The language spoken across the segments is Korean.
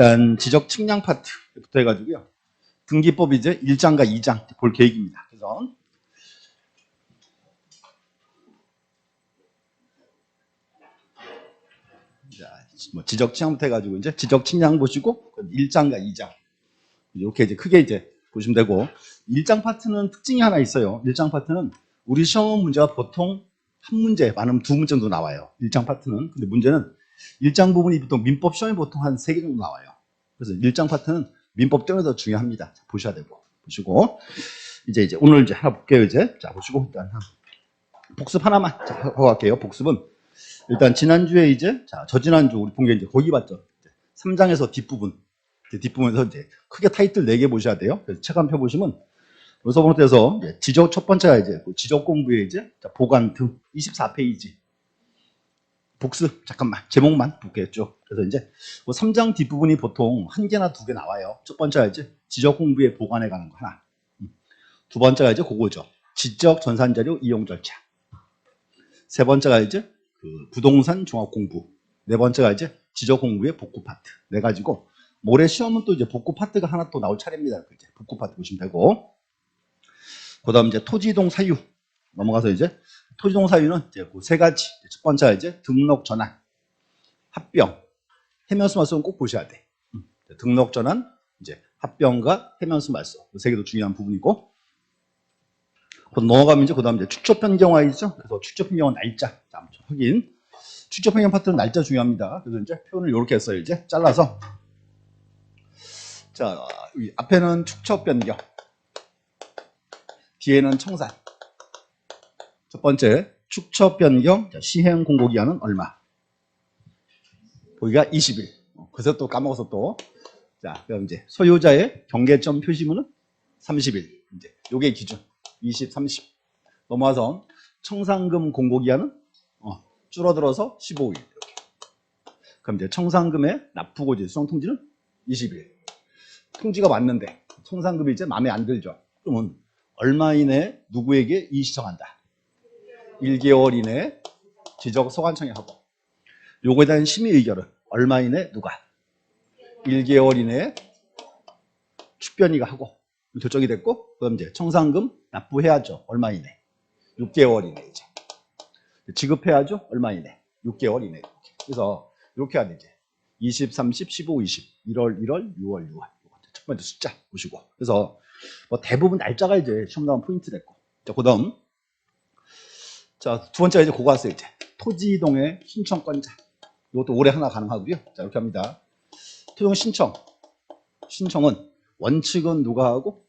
일단 지적 측량 파트부터 해가지고요. 등기법 이제 1장과 2장 볼 계획입니다. 그래서 뭐 지적 측량부터 해가지고 이제 지적 측량 보시고 1장과 2장 이렇게 이제 크게 이제 보시면 되고 1장 파트는 특징이 하나 있어요. 1장 파트는 우리 시험 문제가 보통 한 문제, 많으면 두 문제 정도 나와요. 1장 파트는. 근데 문제는 1장 부분이 보통 민법 시험에 보통 한 3개 정도 나와요. 그래서 1장 파트는 민법 때문에 더 중요합니다. 자, 보셔야 되고. 보시고. 이제 오늘 이제 하나 볼게요, 이제. 자, 보시고 일단 복습 하나만 자, 하고 갈게요. 복습은 일단 지난주에 이제 자, 저지난주 우리 본 게 이제 거기 봤죠. 3장에서 뒷부분에서 이제 크게 타이틀 4개 보셔야 돼요. 그래서 책 한 펴 보시면 여기서 보면서 지적 첫 번째가 이제 지적 공부에 이제 보관 등 24페이지. 복습 잠깐만 제목만 볼게요. 그래서 이제 3장 뒷부분이 보통 1개나 2개 나와요. 첫 번째가 이제 지적 공부에 보관해 가는 거 하나. 두 번째가 이제 그거죠. 지적 전산 자료 이용 절차. 세 번째가 이제 그 부동산 종합 공부. 네 번째가 이제 지적 공부의 복구 파트. 네 가지고 모레 시험은 또 이제 복구 파트가 하나 또 나올 차례입니다. 이제 복구 파트 보시면 되고. 그다음 이제 토지이동 사유 넘어가서 이제 토지이동 사유는 이제 그 3가지. 첫 번째가 이제 등록 전환, 합병, 해면수 말소는 꼭 보셔야 돼. 등록 전환, 이제 합병과 해면수 말소 이 3개도 중요한 부분이고. 넘어가면 이제 그다음 이제 축적 변경화 있죠. 그래서 축적 변경화 날짜 자, 확인. 축적 변경 파트는 날짜 중요합니다. 그래서 이제 표현을 이렇게 했어요. 이제 잘라서 자 앞에는 축적 변경, 뒤에는 청산. 첫 번째 축적 변경 시행 공고 기한은 얼마? 거기가 20일. 그래서 또 까먹어서 또 자 그럼 이제 소유자의 경계점 표시문은 30일. 이제 요게 기준 20, 30. 넘어와서 청산금 공고 기한은 줄어들어서 15일. 이렇게. 그럼 이제 청산금의 납부고지 수령 통지는 20일. 통지가 왔는데 청산금이 이제 마음에 안 들죠. 그러면 얼마 이내에 누구에게 이의시청한다. 1개월 이내에 지적 소관청에 하고 요거에 대한 심의 의결은 얼마 이내에 누가 1개월 이내에 축변이가 하고 결정이 됐고 그럼 이제 청산금 납부해야죠. 얼마 이내 6개월 이내 이제 지급해야죠. 얼마 이내 6개월 이내. 그래서 이렇게 해야 되지. 20, 30, 15, 20 1월, 1월, 6월, 6월 첫 번째 숫자 보시고 그래서 뭐 대부분 날짜가 이제 시험 나온 포인트 됐고 자 그다음 자 두 번째가 이제 그거 왔어요. 이제 토지 이동의 신청권자 이것도 올해 하나 가능하고요. 자 이렇게 합니다. 토종 신청은 원칙은 누가 하고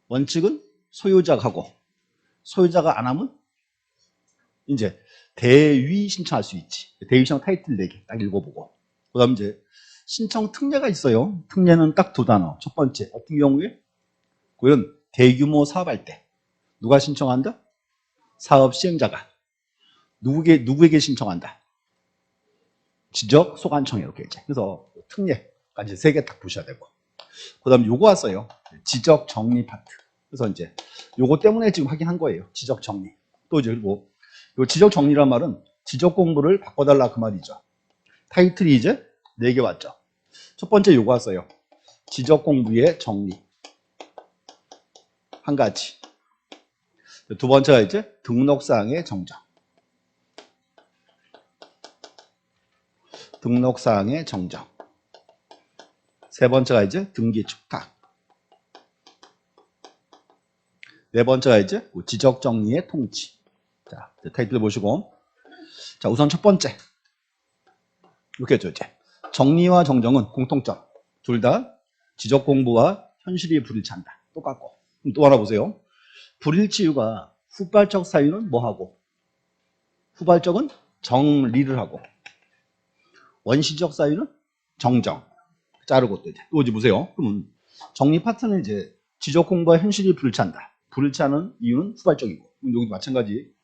원칙은 소유자가 하고 소유자가 안 하면 이제 대위 신청할 수 있지. 대위 신청 타이틀 4개 딱 읽어보고 그 다음 이제 신청 특례가 있어요. 특례는 딱 2단어. 첫 번째 어떤 경우에 그건 대규모 사업할 때 누가 신청한다? 사업 시행자가 누구에게 신청한다? 지적 소관청에 이렇게 이제 그래서 특례가 이제 3개 딱 보셔야 되고 그 다음 요거 왔어요. 지적 정리 파트. 그래서 이제 요거 때문에 지금 확인한 거예요. 지적 정리. 또 이제 뭐 요 지적 정리란 말은 지적 공부를 바꿔달라 그 말이죠. 타이틀이 이제 4개 왔죠. 첫 번째 요거 왔어요. 지적 공부의 정리. 한 가지. 두 번째가 이제 등록사항의 정정. 등록사항의 정정. 세 번째가 이제 등기 축탁. 네 번째가 이제 지적 정리의 통지. 자, 타이틀 보시고. 자, 우선 첫 번째. 이렇게 했죠, 이제. 정리와 정정은 공통점. 둘 다 지적 공부와 현실이 불일치한다. 똑같고. 그럼 또 하나 보세요. 불일치 이유가 후발적 사유는 뭐 하고? 후발적은 정리를 하고. 원시적 사유는 정정. 자르고 또 이제 보세요. 그러면 정리 파트는 이제 지적 공부와 현실이 불일치한다. 불일치하는 이유는 후발적이고. 여기 마찬가지.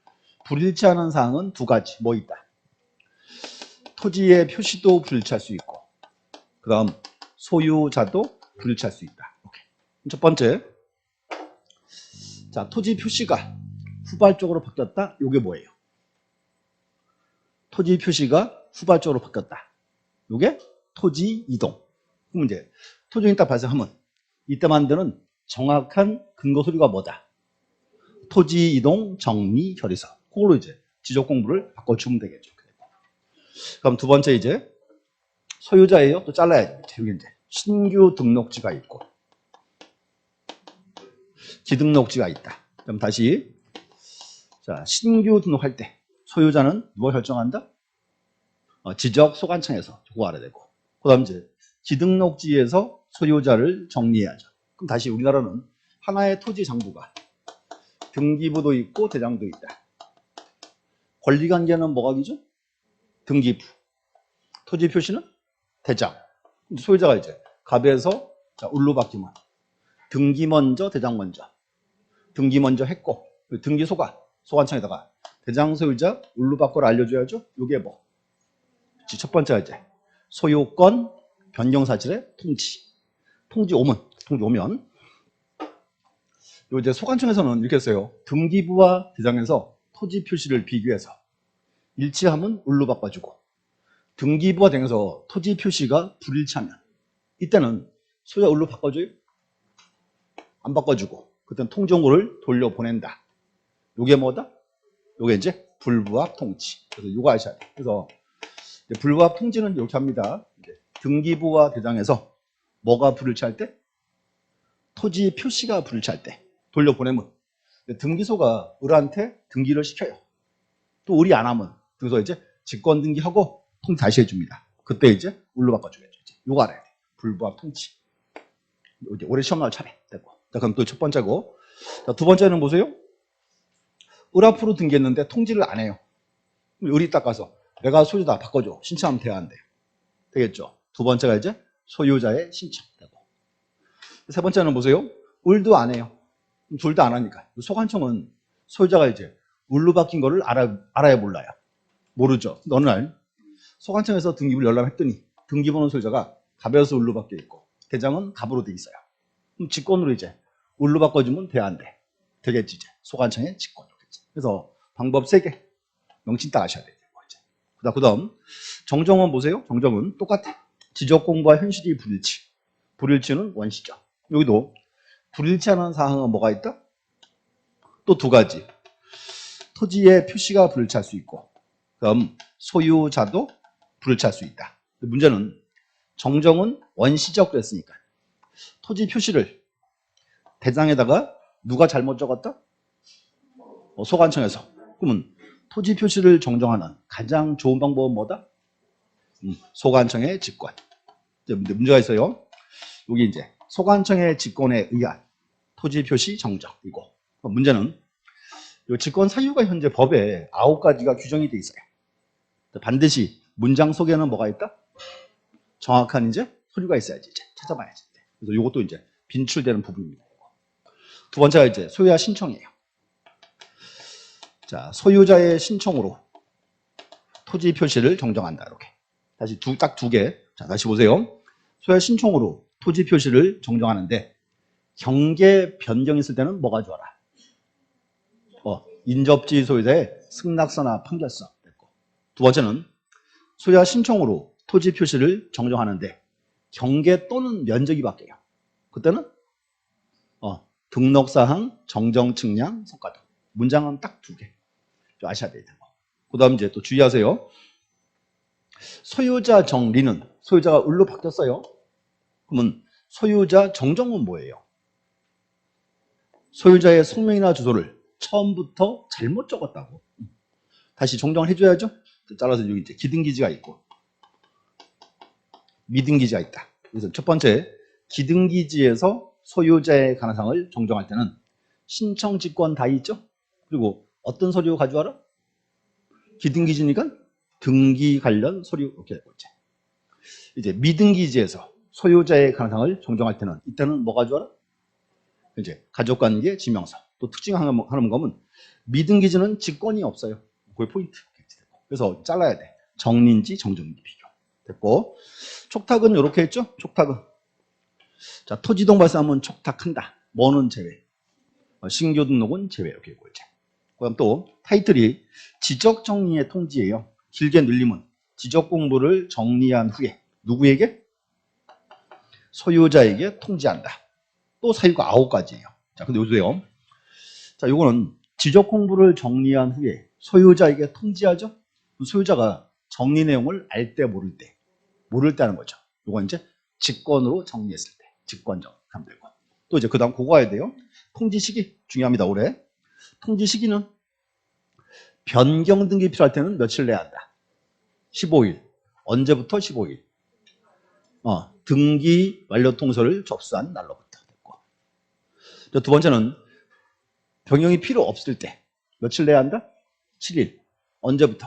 불일치하는 사항은 2가지. 뭐 있다? 토지의 표시도 불일치할 수 있고, 그 다음 소유자도 불일치할 수 있다. 오케이. 첫 번째, 자 토지 표시가 후발적으로 바뀌었다. 이게 뭐예요? 토지 표시가 후발적으로 바뀌었다. 이게 토지 이동. 그럼 이제 토지 이동 딱 발생하면 이때 만드는 정확한 근거 서류가 뭐다? 토지 이동 정리 결의서. 그걸로 이제 지적 공부를 바꿔주면 되겠죠. 그럼 두 번째 이제 소유자예요. 또 잘라야죠. 여기 이제 신규 등록지가 있고 기등록지가 있다. 그럼 다시 자 신규 등록할 때 소유자는 누가 결정한다? 지적 소관청에서 그거 알아야 되고 그다음 이제 기등록지에서 소유자를 정리해야죠. 그럼 다시 우리나라는 하나의 토지 장부가 등기부도 있고 대장도 있다. 권리관계는 뭐가 기죠? 등기부. 토지 표시는 대장. 소유자가 이제 갑에서 을로 바뀌면 등기 먼저 대장 먼저. 등기 먼저 했고 등기 소관청에다가 대장 소유자 을로 바꿔를 알려줘야죠. 이게 뭐? 첫 번째가 이제 소유권 변경 사실의 통지. 통지 오면 요 이제 소관청에서는 이렇게 했어요. 등기부와 대장에서 토지 표시를 비교해서 일치하면 을로 바꿔주고 등기부와 대장에서 토지 표시가 불일치하면 이때는 소유자 을로 바꿔줘요? 안 바꿔주고 그때는 통지용고를 돌려보낸다. 요게 뭐다? 요게 이제 불부합 통지. 그래서 요거 아셔야 돼요. 그래서 불부합 통지는 이렇게 합니다. 등기부와 대장에서 뭐가 불일치할 때? 토지 표시가 불일치할 때 돌려보내면 등기소가 을한테 등기를 시켜요. 또 을이 안 하면 등기소 이제 직권 등기하고 통지 다시 해줍니다. 그때 이제 을로 바꿔주겠죠. 요거 알아야 돼. 불부합 통지. 이제 올해 시험 나올 차례 되고. 자, 그럼 또 첫 번째고. 자, 두 번째는 보세요. 을 앞으로 등기했는데 통지를 안 해요. 을이 딱 가서 내가 소유자 바꿔줘. 신청하면 돼야 안 돼요. 되겠죠. 두 번째가 이제 소유자의 신청 되고. 세 번째는 보세요. 을도 안 해요. 둘 다 안 하니까. 소관청은 소유자가 이제 을로 바뀐 거를 알아야 몰라요. 모르죠. 어느 날 소관청에서 등기부를 열람했더니 등기번호 소유자가 갑에서 을로 바뀌어 있고 대장은 갑으로 돼 있어요. 그럼 직권으로 이제 을로 바꿔주면 돼 안 돼? 되겠지 이제. 소관청의 직권으로. 그래서 방법 3개 명칭 딱 아셔야 돼요. 그다음 정정은 보세요. 정정은 똑같아. 지적공부와 현실이 불일치. 불일치는 원시죠. 여기도 불일치하는 사항은 뭐가 있다? 또 두 가지. 토지의 표시가 불일치할 수 있고 그다음 소유자도 불일치할 수 있다. 문제는 정정은 원시적 그랬으니까 토지 표시를 대장에다가 누가 잘못 적었다? 소관청에서. 그러면 토지 표시를 정정하는 가장 좋은 방법은 뭐다? 소관청의 직권. 문제가 있어요. 여기 이제 소관청의 직권에 의한 토지 표시 정정이고 문제는 이 직권 사유가 현재 법에 9가지가 규정이 돼 있어요. 반드시 문장 속에는 뭐가 있다? 정확한 이제 서류가 있어야지 이제 찾아봐야지. 그래서 이것도 이제 빈출되는 부분입니다. 두 번째가 이제 소유자 신청이에요. 자, 소유자의 신청으로 토지 표시를 정정한다. 이렇게. 다시 딱 두 개. 자, 다시 보세요. 소유자 신청으로 토지 표시를 정정하는데 경계 변경이 있을 때는 뭐가 좋아라? 인접지 소유자의 승낙서나 판결서. 됐고. 두 번째는 소유자 신청으로 토지 표시를 정정하는데 경계 또는 면적이 바뀌어요. 그때는 등록사항, 정정 측량, 성과 등. 문장은 딱 두 개. 아셔야 돼요. 그 다음 이제 또 주의하세요. 소유자 정리는 소유자가 을로 바뀌었어요. 그러면 소유자 정정은 뭐예요? 소유자의 성명이나 주소를 처음부터 잘못 적었다고. 다시 정정을 해줘야죠. 따라서 여기 이제 기등기지가 있고 미등기지가 있다. 그래서 첫 번째 기등기지에서 소유자의 가능성을 정정할 때는 신청 직권 다 있죠. 그리고 어떤 서류 가져와라? 기등기지니까 등기 관련 서류 이렇게 되고 이제 미등기지에서 소유자의 가능성을 정정할 때는 이때는 뭐 가져와라? 이제 가족관계 지명서. 또 특징하는 거면 미등기지는 직권이 없어요. 그게 포인트. 그래서 잘라야 돼. 정리인지 정정인지 비교. 됐고 촉탁은 이렇게 했죠. 촉탁은 자 토지동 발생하면 촉탁한다. 뭐는 제외. 신규 등록은 제외. 이렇게 있고 이제. 그다음 또 타이틀이 지적 정리의 통지예요. 길게 늘리면 지적 공부를 정리한 후에 누구에게? 소유자에게 통지한다. 또 사유가 9가지예요. 자, 근데 보세요. 자, 요거는 지적 공부를 정리한 후에 소유자에게 통지하죠? 소유자가 정리 내용을 알 때 모를 때 하는 거죠. 요건 이제 직권으로 정리했을 때, 직권정 하면 되고. 또 이제 그 다음 그거 가야 돼요. 통지 시기 중요합니다. 올해. 통지 시기는 변경 등기 필요할 때는 며칠 내야 한다. 15일. 언제부터 15일? 등기 완료 통서를 접수한 날로부터 됐고. 두 번째는 변경이 필요 없을 때 며칠 내야 한다? 7일. 언제부터?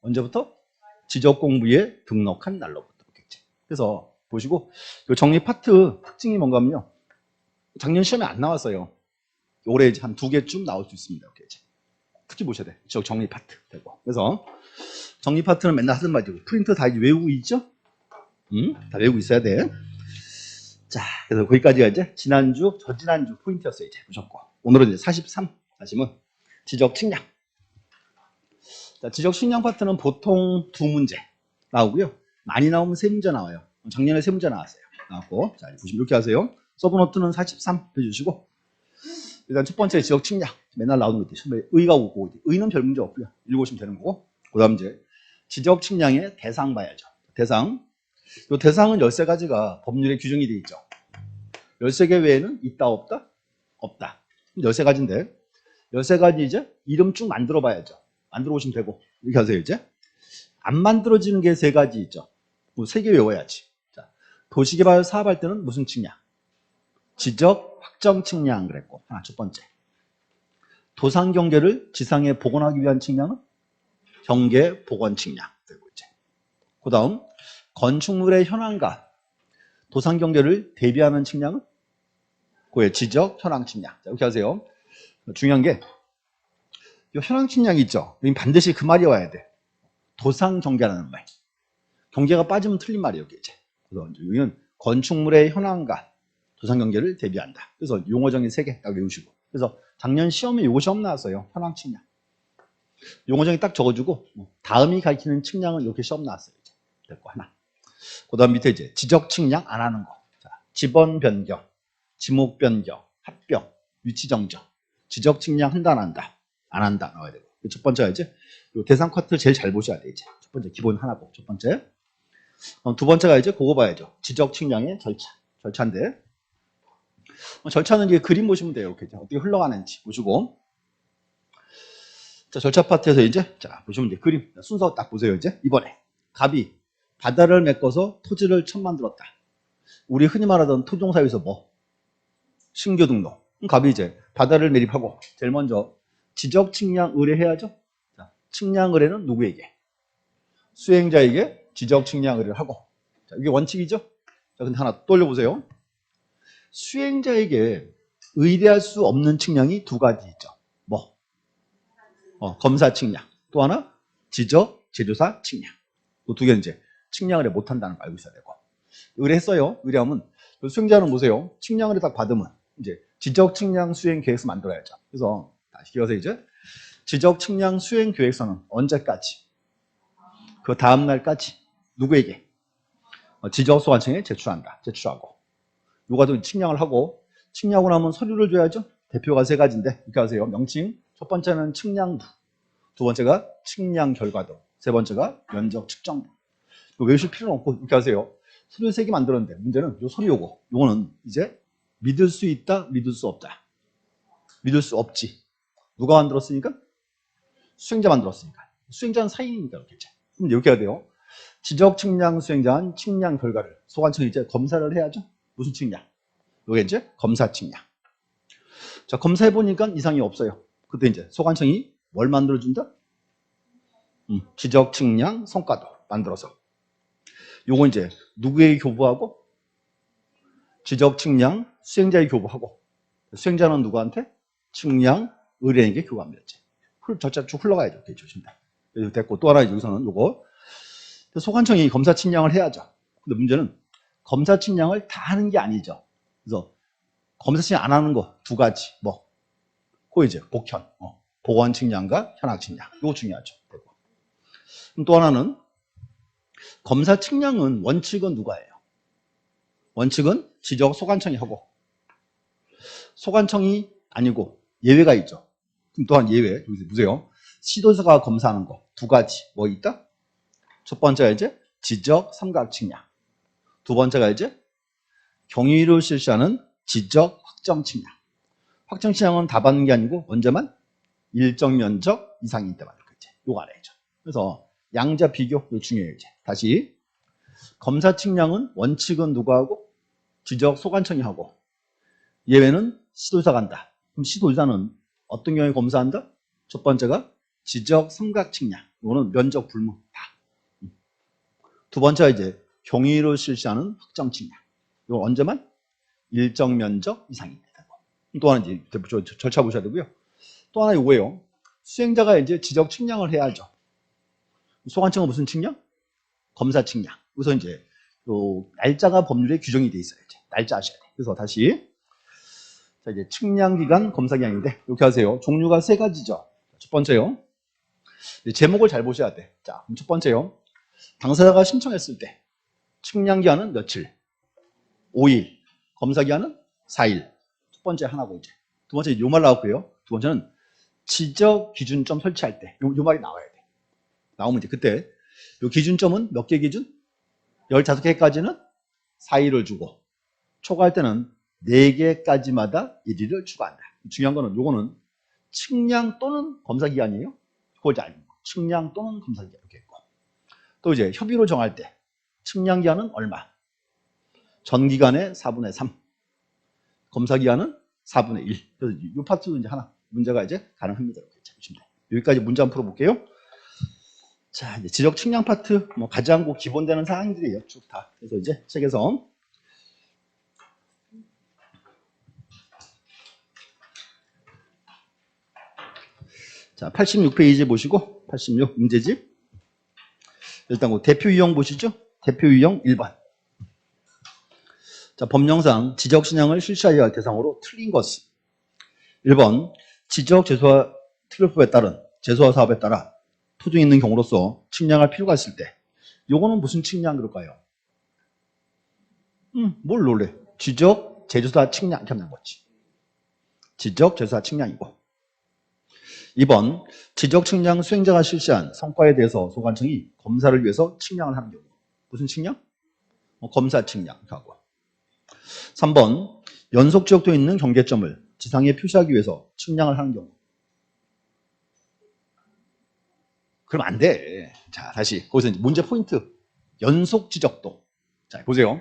언제부터? 지적공부에 등록한 날로부터. 그래서 보시고 이 정리 파트 특징이 뭔가 하면요. 작년 시험에 안 나왔어요. 올해 한 2개쯤 나올 수 있습니다. 특히 보셔야 돼. 지적 정리 파트 되고. 그래서 정리 파트는 맨날 하던 말이고 프린트 다 외우고 있죠? 다 외우고 있어야 돼. 자, 그래서 거기까지가 이제 지난주, 저지난주 포인트였어요. 이제 보셨고. 오늘은 이제 43 하시면 지적 측량. 자, 지적 측량 파트는 보통 2문제 나오고요. 많이 나오면 3문제 나와요. 작년에 3문제 나왔어요. 나왔고. 자, 보시면 이렇게 하세요. 서브노트는 43 해주시고. 일단 첫 번째 지적 측량. 맨날 나오는 거 있죠. 의가 오고, 의는 별 문제 없고요. 읽으시면 되는 거고. 그 다음 이제 지적 측량의 대상 봐야죠. 대상. 이 대상은 13가지가 법률에 규정이 되어 있죠. 13개 외에는 있다, 없다? 없다. 13가지인데, 13가지 이제 이름 쭉 만들어 봐야죠. 만들어 보시면 되고. 이렇게 하세요, 이제. 안 만들어지는 게 3가지 있죠. 3개 외워야지. 자, 도시개발 사업할 때는 무슨 측량? 지적 확정 측량 그랬고. 하나, 첫 번째. 도상 경계를 지상에 복원하기 위한 측량은 경계 복원 측량 되고 이제. 그 다음 건축물의 현황과 도상 경계를 대비하는 측량은 그의 지적 현황 측량. 자, 이렇게 하세요. 중요한 게 이 현황 측량이 있죠. 여기 반드시 그 말이 와야 돼. 도상 경계라는 말. 경계가 빠지면 틀린 말이에요. 이제. 그래서 여기는 건축물의 현황과 도상 경계를 대비한다. 그래서 용어정의 3개 딱 외우시고. 그래서 작년 시험에 요거 시험 나왔어요. 현황 측량. 용어정의 딱 적어주고 다음이 가리키는 측량은 이렇게 시험 나왔어요. 이제. 됐고 하나. 그 다음 밑에 이제 지적 측량 안 하는 거. 자, 지번 변경, 지목 변경, 합병, 위치 정정. 지적 측량 한다 안 한다? 안 한다 나와야 되고. 첫 번째가 이제 요 대상 커트를 제일 잘 보셔야 돼. 이제 첫 번째 기본 하나고 첫 번째. 두 번째가 이제 그거 봐야죠. 지적 측량의 절차인데. 절차는 이제 그림 보시면 돼요. 이렇게 어떻게 흘러가는지 보시고. 자, 절차 파트에서 이제 자 보시면 이제 그림 순서 딱 보세요. 이제 이번에 갑이 바다를 메꿔서 토지를 처음 만들었다. 우리 흔히 말하던 토종사유에서 뭐? 신규 등록. 갑이 이제 바다를 매립하고 제일 먼저 지적 측량 의뢰해야죠. 자, 측량 의뢰는 누구에게? 수행자에게 지적 측량 의뢰를 하고. 자, 이게 원칙이죠. 자, 근데 하나 또 올려보세요. 수행자에게 의뢰할 수 없는 측량이 2가지 있죠. 뭐? 검사 측량. 또 하나 지적 재조사 측량. 또 2개는 이제 측량을 못한다는 거 알고 있어야 되고. 의뢰했어요. 의뢰하면 수행자는 보세요. 측량을 딱 받으면 이제 지적 측량 수행 계획서 만들어야죠. 그래서 다시 기어서 이제 지적 측량 수행 계획서는 언제까지? 그 다음 날까지 누구에게? 지적 소관청에 제출한다. 제출하고. 요가도 측량을 하고 측량하고 나면 서류를 줘야죠. 대표가 3가지인데 이렇게 하세요. 명칭. 첫 번째는 측량부. 두 번째가 측량 결과도. 세 번째가 면적 측정부. 외우실 필요는 없고 이렇게 하세요. 서류 3개 만들었는데 문제는 요 서류 요거는 이제 믿을 수 있다, 믿을 수 없다. 믿을 수 없지. 누가 만들었으니까? 수행자 만들었으니까. 수행자는 사인이니까 그렇겠죠. 그럼 이렇게 해야 돼요. 지적 측량 수행자한 측량 결과를 소관청이 이제 검사를 해야죠. 무슨 측량? 이게 이제 검사 측량. 자, 검사해 보니까 이상이 없어요. 그때 이제 소관청이 뭘 만들어준다? 지적 측량 성과도 만들어서. 요거 이제 누구에게 교부하고? 지적 측량 수행자에게 교부하고. 수행자는 누구한테? 측량 의뢰인에게 교부합니다. 절차 쭉 흘러가야죠. 이렇게 조심다. 됐고 또 하나 여기서는 요거 소관청이 검사 측량을 해야죠. 근데 문제는 검사 측량을 다 하는 게 아니죠. 그래서 검사 측량 안 하는 거 2가지. 뭐? 그거 이제 복현, 복원 측량과 현황 측량. 이거 중요하죠. 그럼 또 하나는 검사 측량은 원칙은 누가 해요? 원칙은 지적 소관청이 하고 소관청이 아니고 예외가 있죠. 그럼 또한 예외 여기서 보세요. 시도사가 검사하는 거 두 가지 뭐 있다? 첫 번째가 이제 지적 삼각 측량, 두 번째가 이제 경위로 실시하는 지적 확정 측량. 확정 측량은 다 받는 게 아니고 언제만 일정 면적 이상일 때만 이제 요거 알아야죠. 그래서 양자 비교 이거 중요해요. 이제 다시 검사 측량은 원칙은 누가 하고 지적 소관청이 하고 예외는 시도사가 한다. 그럼 시도사는 어떤 경우에 검사한다? 첫 번째가 지적 삼각 측량. 이거는 면적 불문 다. 두 번째가 이제 경위로 실시하는 확정 측량. 이건 언제만 일정 면적 이상입니다. 또 하나 이제 절차 보셔야 되고요. 또 하나 이거예요. 수행자가 이제 지적 측량을 해야죠. 소관청은 무슨 측량? 검사 측량. 그래서 이제 날짜가 법률에 규정이 돼 있어요. 이제 날짜 아셔야 돼. 그래서 다시 자 이제 측량 기간, 검사 기간인데 이렇게 하세요. 종류가 세 가지죠. 첫 번째요. 제목을 잘 보셔야 돼. 자, 그럼 첫 번째요. 당사자가 신청했을 때 측량 기간은 며칠? 5일. 검사 기간은 4일. 첫 번째 하나고 이제 두 번째 요 말 나왔고요. 두 번째는 지적 기준점 설치할 때 요 말이 나와야 돼. 나오면 이제 그때 요 기준점은 몇 개 기준? 15개까지는 4일을 주고 초과할 때는 4개까지마다 1일을 추가한다. 중요한 거는 요거는 측량 또는 검사 기간이에요. 그걸 잘 알고 측량 또는 검사 기간 이렇게 있고 또 이제 협의로 정할 때 측량 기간은 얼마? 전 기간의 4분의 3 검사 기간은 4분의 1 그래서 이 파트도 이제 하나 문제가 이제 가능합니다. 이렇게 보시면 돼요. 여기까지 문제 한번 풀어볼게요. 자, 이제 지적 측량 파트 뭐 가장 기본되는 사항들이에요. 쭉 다. 그래서 이제 책에서 자 86페이지 보시고 86 문제집 일단 대표 유형 보시죠. 대표 유형 1번. 자, 법령상 지적 신양을 실시하여야 할 대상으로 틀린 것은 1번 지적 제소화 특별법에 따른 제소화 사업에 따라 토중이 있는 경우로서 측량할 필요가 있을 때 요거는 무슨 측량 그럴까요? 뭘 놀래? 지적 제조사 측량 이렇게 하는 거지. 지적 제조사 측량이고 2번 지적 측량 수행자가 실시한 성과에 대해서 소관청이 검사를 위해서 측량을 하는 경우 무슨 측량? 검사 측량 하고 3번 연속 지적도 있는 경계점을 지상에 표시하기 위해서 측량을 하는 경우 그럼 안 돼. 자, 다시 거기서 이제 문제 포인트 연속 지적도. 자, 보세요.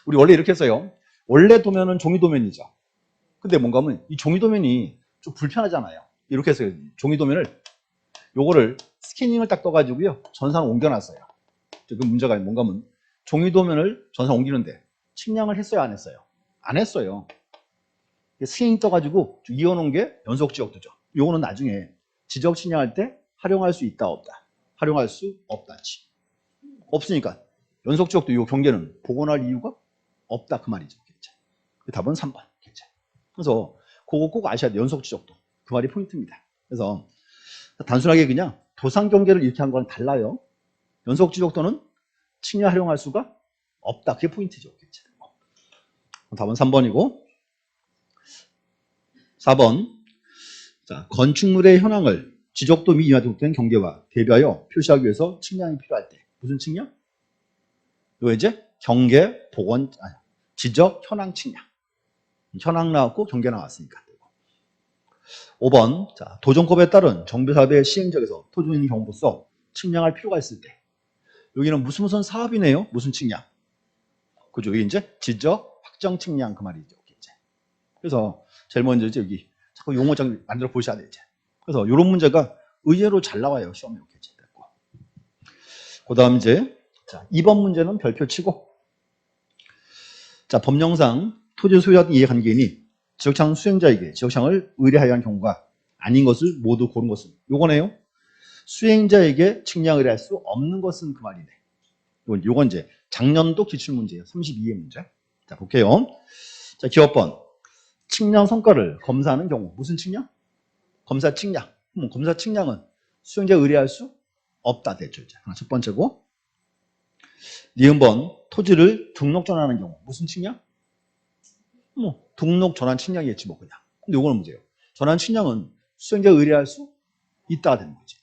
우리 원래 이렇게 했어요. 원래 도면은 종이 도면이죠. 근데 뭔가 하면 이 종이 도면이 좀 불편하잖아요. 이렇게 해서 종이 도면을 요거를 스캐닝을 딱 떠가지고요 전산을 옮겨놨어요. 그 문제가 뭔가 하면 종이 도면을 전산 옮기는데 측량을 했어요, 안 했어요? 안 했어요. 스캐닝 떠가지고 이어놓은 게 연속 지적도죠. 요거는 나중에 지적 측량할 때 활용할 수 있다, 없다? 활용할 수 없다지. 없으니까 연속 지적도 요 경계는 복원할 이유가 없다 그 말이죠. 그 답은 3번. 그래서 그거 꼭 아셔야 돼요. 연속 지적도. 그 말이 포인트입니다. 그래서 단순하게 그냥 도상 경계를 이렇게 한 거랑 달라요. 연속 지적도는 측량 활용할 수가 없다. 그게 포인트죠. 답은 3번이고 4번 자, 건축물의 현황을 지적도 및 이하된 경계와 대비하여 표시하기 위해서 측량이 필요할 때 무슨 측량? 이거 이제 경계, 복원, 지적, 현황 측량. 현황 나왔고 경계 나왔으니까. 5번 자, 도정법에 따른 정비사업의 시행적에서 토중 있는 경우로서 측량할 필요가 있을 때 여기는 무슨 사업이네요. 무슨 측량? 그죠? 여기 이제 지적, 확정 측량 그 말이죠. 이제. 그래서 제일 먼저 이제 여기 자꾸 용어장 만들어 보셔야 돼 이제. 그래서 이런 문제가 의외로 잘 나와요. 시험에 이렇게 됐고. 그다음 이제 자, 2번 문제는 별표 치고 자, 법령상 토지 소유자 등 이해관계인이 지적창 수행자에게 지적창을 의뢰하여야 하는 경우가 아닌 것을 모두 고른 것은 요거네요. 수행자에게 측량 의뢰할 수 없는 것은 그 말이네. 요건 이제 작년도 기출문제예요. 32회 문제. 자, 볼게요. 자, 기업번 측량 성과를 검사하는 경우 무슨 측량? 검사 측량. 검사 측량은 수행자가 의뢰할 수 없다 됐죠. 이제. 첫 번째고 니은번 토지를 등록 전환하는 경우 무슨 측량? 뭐 등록 전환 측량이겠지 뭐 그냥. 근데 이거는 문제예요. 전환 측량은 수행자가 의뢰할 수 있다가 되는 거지.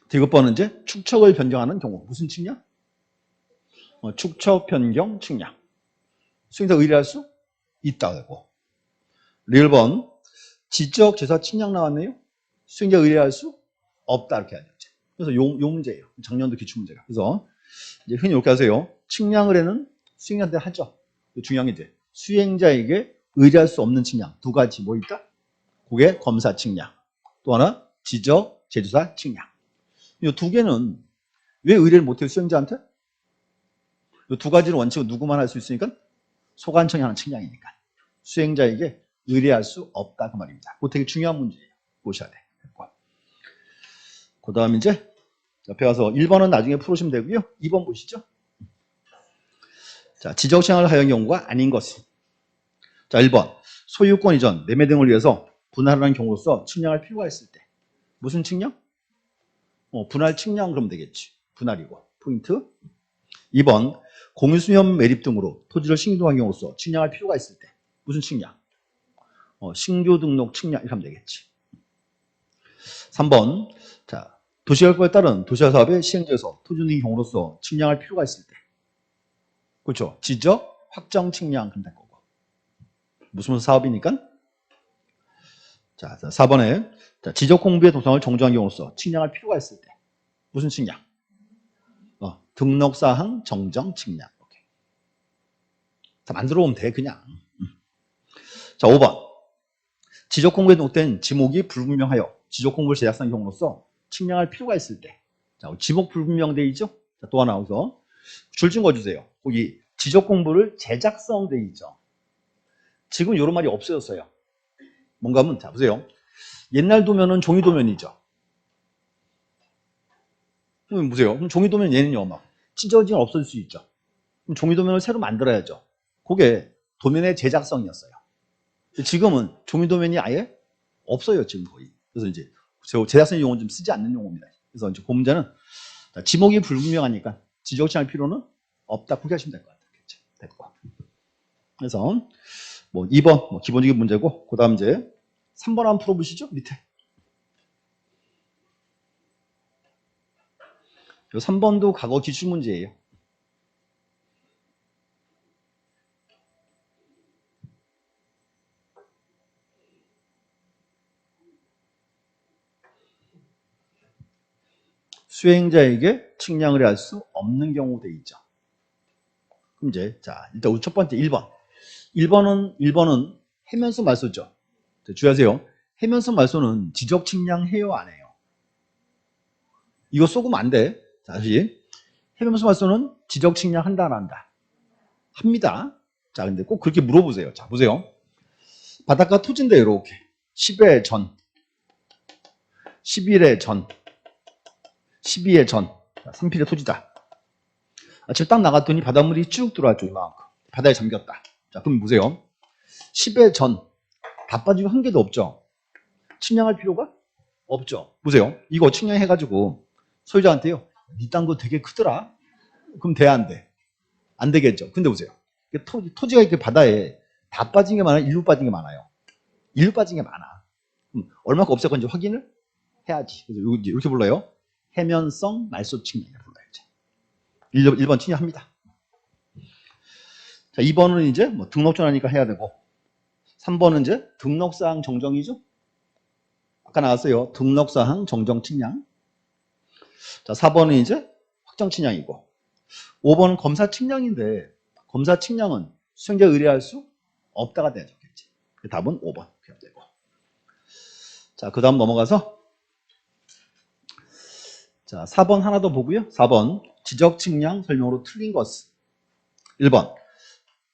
디귿번은 이제 축척을 변경하는 경우 무슨 측량? 축척 변경 측량. 수행자가 의뢰할 수 있다가 되고. 리을번 지적 재산 측량 나왔네요. 수행자가 의뢰할 수 없다 이렇게 해야 되죠. 그래서 요 문제예요. 작년도 기출문제가. 그래서 이제 흔히 이렇게 하세요. 측량을 해는 수행자한테 하죠. 중요한 게 이제 수행자에게 의뢰할 수 없는 측량 두 가지 뭐 있다? 그게 검사 측량, 또 하나 지적 제조사 측량. 이 두 개는 왜 의뢰를 못해요? 수행자한테? 이 두 가지는 원칙은 누구만 할 수 있으니까 소관청이 하는 측량이니까 수행자에게 의뢰할 수 없다 그 말입니다. 그거 되게 중요한 문제예요. 보셔야 돼. 그 다음 이제 옆에 가서 1번은 나중에 풀으시면 되고요. 2번 보시죠. 자, 지적청약을 하여한 경우가 아닌 것은. 자, 1번. 소유권 이전, 매매 등을 위해서 분할하는 경우로서 측량할 필요가 있을 때. 무슨 측량? 분할 측량 그러면 되겠지. 분할이고. 포인트. 2번. 공유수념 매립 등으로 토지를 신규등록한 경우로서 측량할 필요가 있을 때. 무슨 측량? 신규 등록 측량 이렇게 하면 되겠지. 3번. 자, 도시개발법에 따른 도시화 사업의 시행지에서 토지 등의 경우로서 측량할 필요가 있을 때. 그렇죠. 지적, 확정 측량 그럼 될 거고. 무슨 사업이니까? 자, 4번에 자, 지적 공부의 도상을 정정한 경우로서 측량할 필요가 있을 때. 무슨 측량? 등록사항 정정 측량. 오케이. 자, 만들어 오면 돼, 그냥. 자, 5번. 지적 공부에 등록된 지목이 불분명하여 지적 공부를 제작한 경우로서 측량할 필요가 있을 때. 자, 지목 불분명돼 있죠? 자, 또 하나 여기서 줄 좀 거주세요. 거기 지적 공부를 제작성돼 있죠. 지금 이런 말이 없어졌어요. 뭔가 하면 자 보세요. 옛날 도면은 종이 도면이죠. 그럼 보세요. 그럼 종이 도면 얘는요 막 찢어지면 없어질 수 있죠. 그럼 종이 도면을 새로 만들어야죠. 그게 도면의 제작성이었어요. 지금은 종이 도면이 아예 없어요 지금 거의. 그래서 이제 제작성 용어는 좀 쓰지 않는 용어입니다. 그래서 이제 그 문제는 지목이 불분명하니까 지적청할 필요는 없다. 그렇게 하시면 될 것 같아요. 됐고. 그래서 뭐 2번 뭐 기본적인 문제고 그 다음 이제 3번 한번 풀어보시죠. 밑에. 요 3번도 과거 기출 문제예요. 수행자에게 측량을 할 수 없는 경우 돼 있죠. 그럼 이제 자 일단 우리 첫 번째 1번. 1번은 해면서 말소죠. 주의하세요. 해면서 말소는 지적 측량해요 안 해요? 이거 쏘으면 안 돼. 자, 다시. 해면서 말소는 지적 측량한다 안 한다? 합니다. 자, 근데 꼭 그렇게 물어보세요. 자, 보세요. 바닷가 토지인데 이렇게 10회 전, 11회 전, 12회 전, 3필의 토지다. 아침에 딱 나갔더니 바닷물이 쭉 들어왔죠. 이만큼. 바다에 잠겼다. 자, 그럼 보세요. 10회 전, 다 빠지고 한 개도 없죠. 측량할 필요가 없죠. 보세요. 이거 측량해가지고 소유자한테요. 니 땅 거 되게 크더라. 그럼 돼, 안 돼? 안 되겠죠. 근데 보세요. 토지가 이렇게 바다에 다 빠진 게 많아요? 일부 빠진 게 많아요? 일부 빠진 게 많아. 그럼 얼마큼 없을 건지 확인을 해야지. 그래서 이렇게 불러요. 해면성 말소 측량이라고 불러야지. 1번 측량합니다. 자, 2번은 이제 뭐 등록 전환이니까 해야 되고 3번은 이제 등록사항 정정이죠. 아까 나왔어요. 등록사항 정정 측량. 자, 4번은 이제 확정 측량이고 5번은 검사 측량인데 검사 측량은 수행자 의뢰할 수 없다가 돼야죠. 답은 5번. 되고. 자, 그 다음 넘어가서 자, 4번 하나 더 보고요. 4번 지적 측량 설명으로 틀린 것은 1번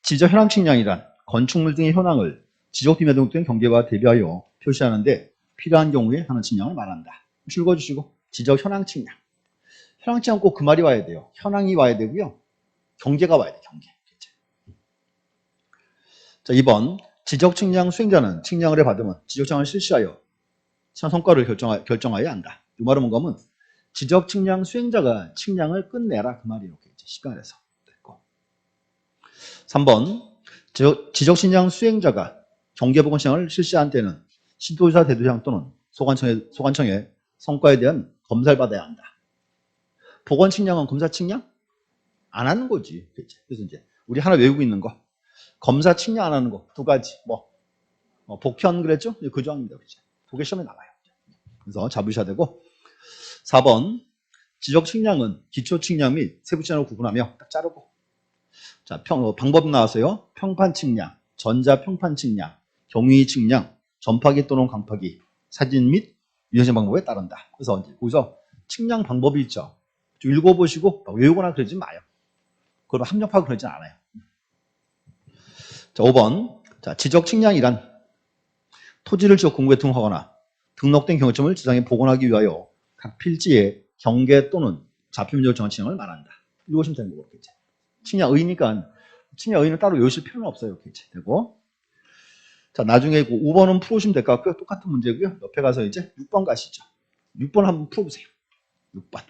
지적 현황 측량이란 건축물 등의 현황을 지적팀에 등록된 경계와 대비하여 표시하는데 필요한 경우에 하는 측량을 말한다. 읽어주시고 지적 현황 측량. 현황 측량 꼭 그 말이 와야 돼요. 현황이 와야 되고요. 경계가 와야 돼. 경계. 자, 2번 지적 측량 수행자는 측량을 받으면 지적 측량을 실시하여 측량 성과를 결정하여야 한다. 이 말은 뭔가 하면 지적 측량 수행자가 측량을 끝내라 그 말이 이렇게 시간에서 됐고. 3번 지적 측량 수행자가 경계보건 시행을 실시한 때는 시도지사 대도시장 또는 소관청의 성과에 대한 검사를 받아야 한다. 보건 측량은 검사 측량 안 하는 거지. 그래서 이제 우리 하나 외우고 있는 거 검사 측량 안 하는 거 두 가지 복현 그랬죠? 그 조항입니다. 그게 시험에 나와요. 그래서 잡으셔야 되고 4번 지적 측량은 기초 측량 및 세부 측량으로 구분하며 딱 자르고 자 방법 나왔어요. 평판 측량, 전자 평판 측량, 경위 측량, 전파기 또는 광파기, 사진 및 유형적 방법에 따른다. 그래서 거기서 측량 방법이 있죠. 좀 읽어보시고 외우거나 그러지 마요. 그걸 합력하고 그러진 않아요. 자 5번 자 지적 측량이란 토지를 지역 공부에 등록하거나 등록된 경계점을 지상에 복원하기 위하여 각 필지의 경계 또는 좌표면적 정한 측량을 말한다. 읽으시면 되는 거고 이제 측량의니까 측량의는 따로 외우실 필요는 없어요. 이렇게 되고 자 나중에 5번은 풀어오시면 될 것 같고요. 똑같은 문제고요. 옆에 가서 이제 6번 가시죠. 6번 한번 풀어보세요. 6번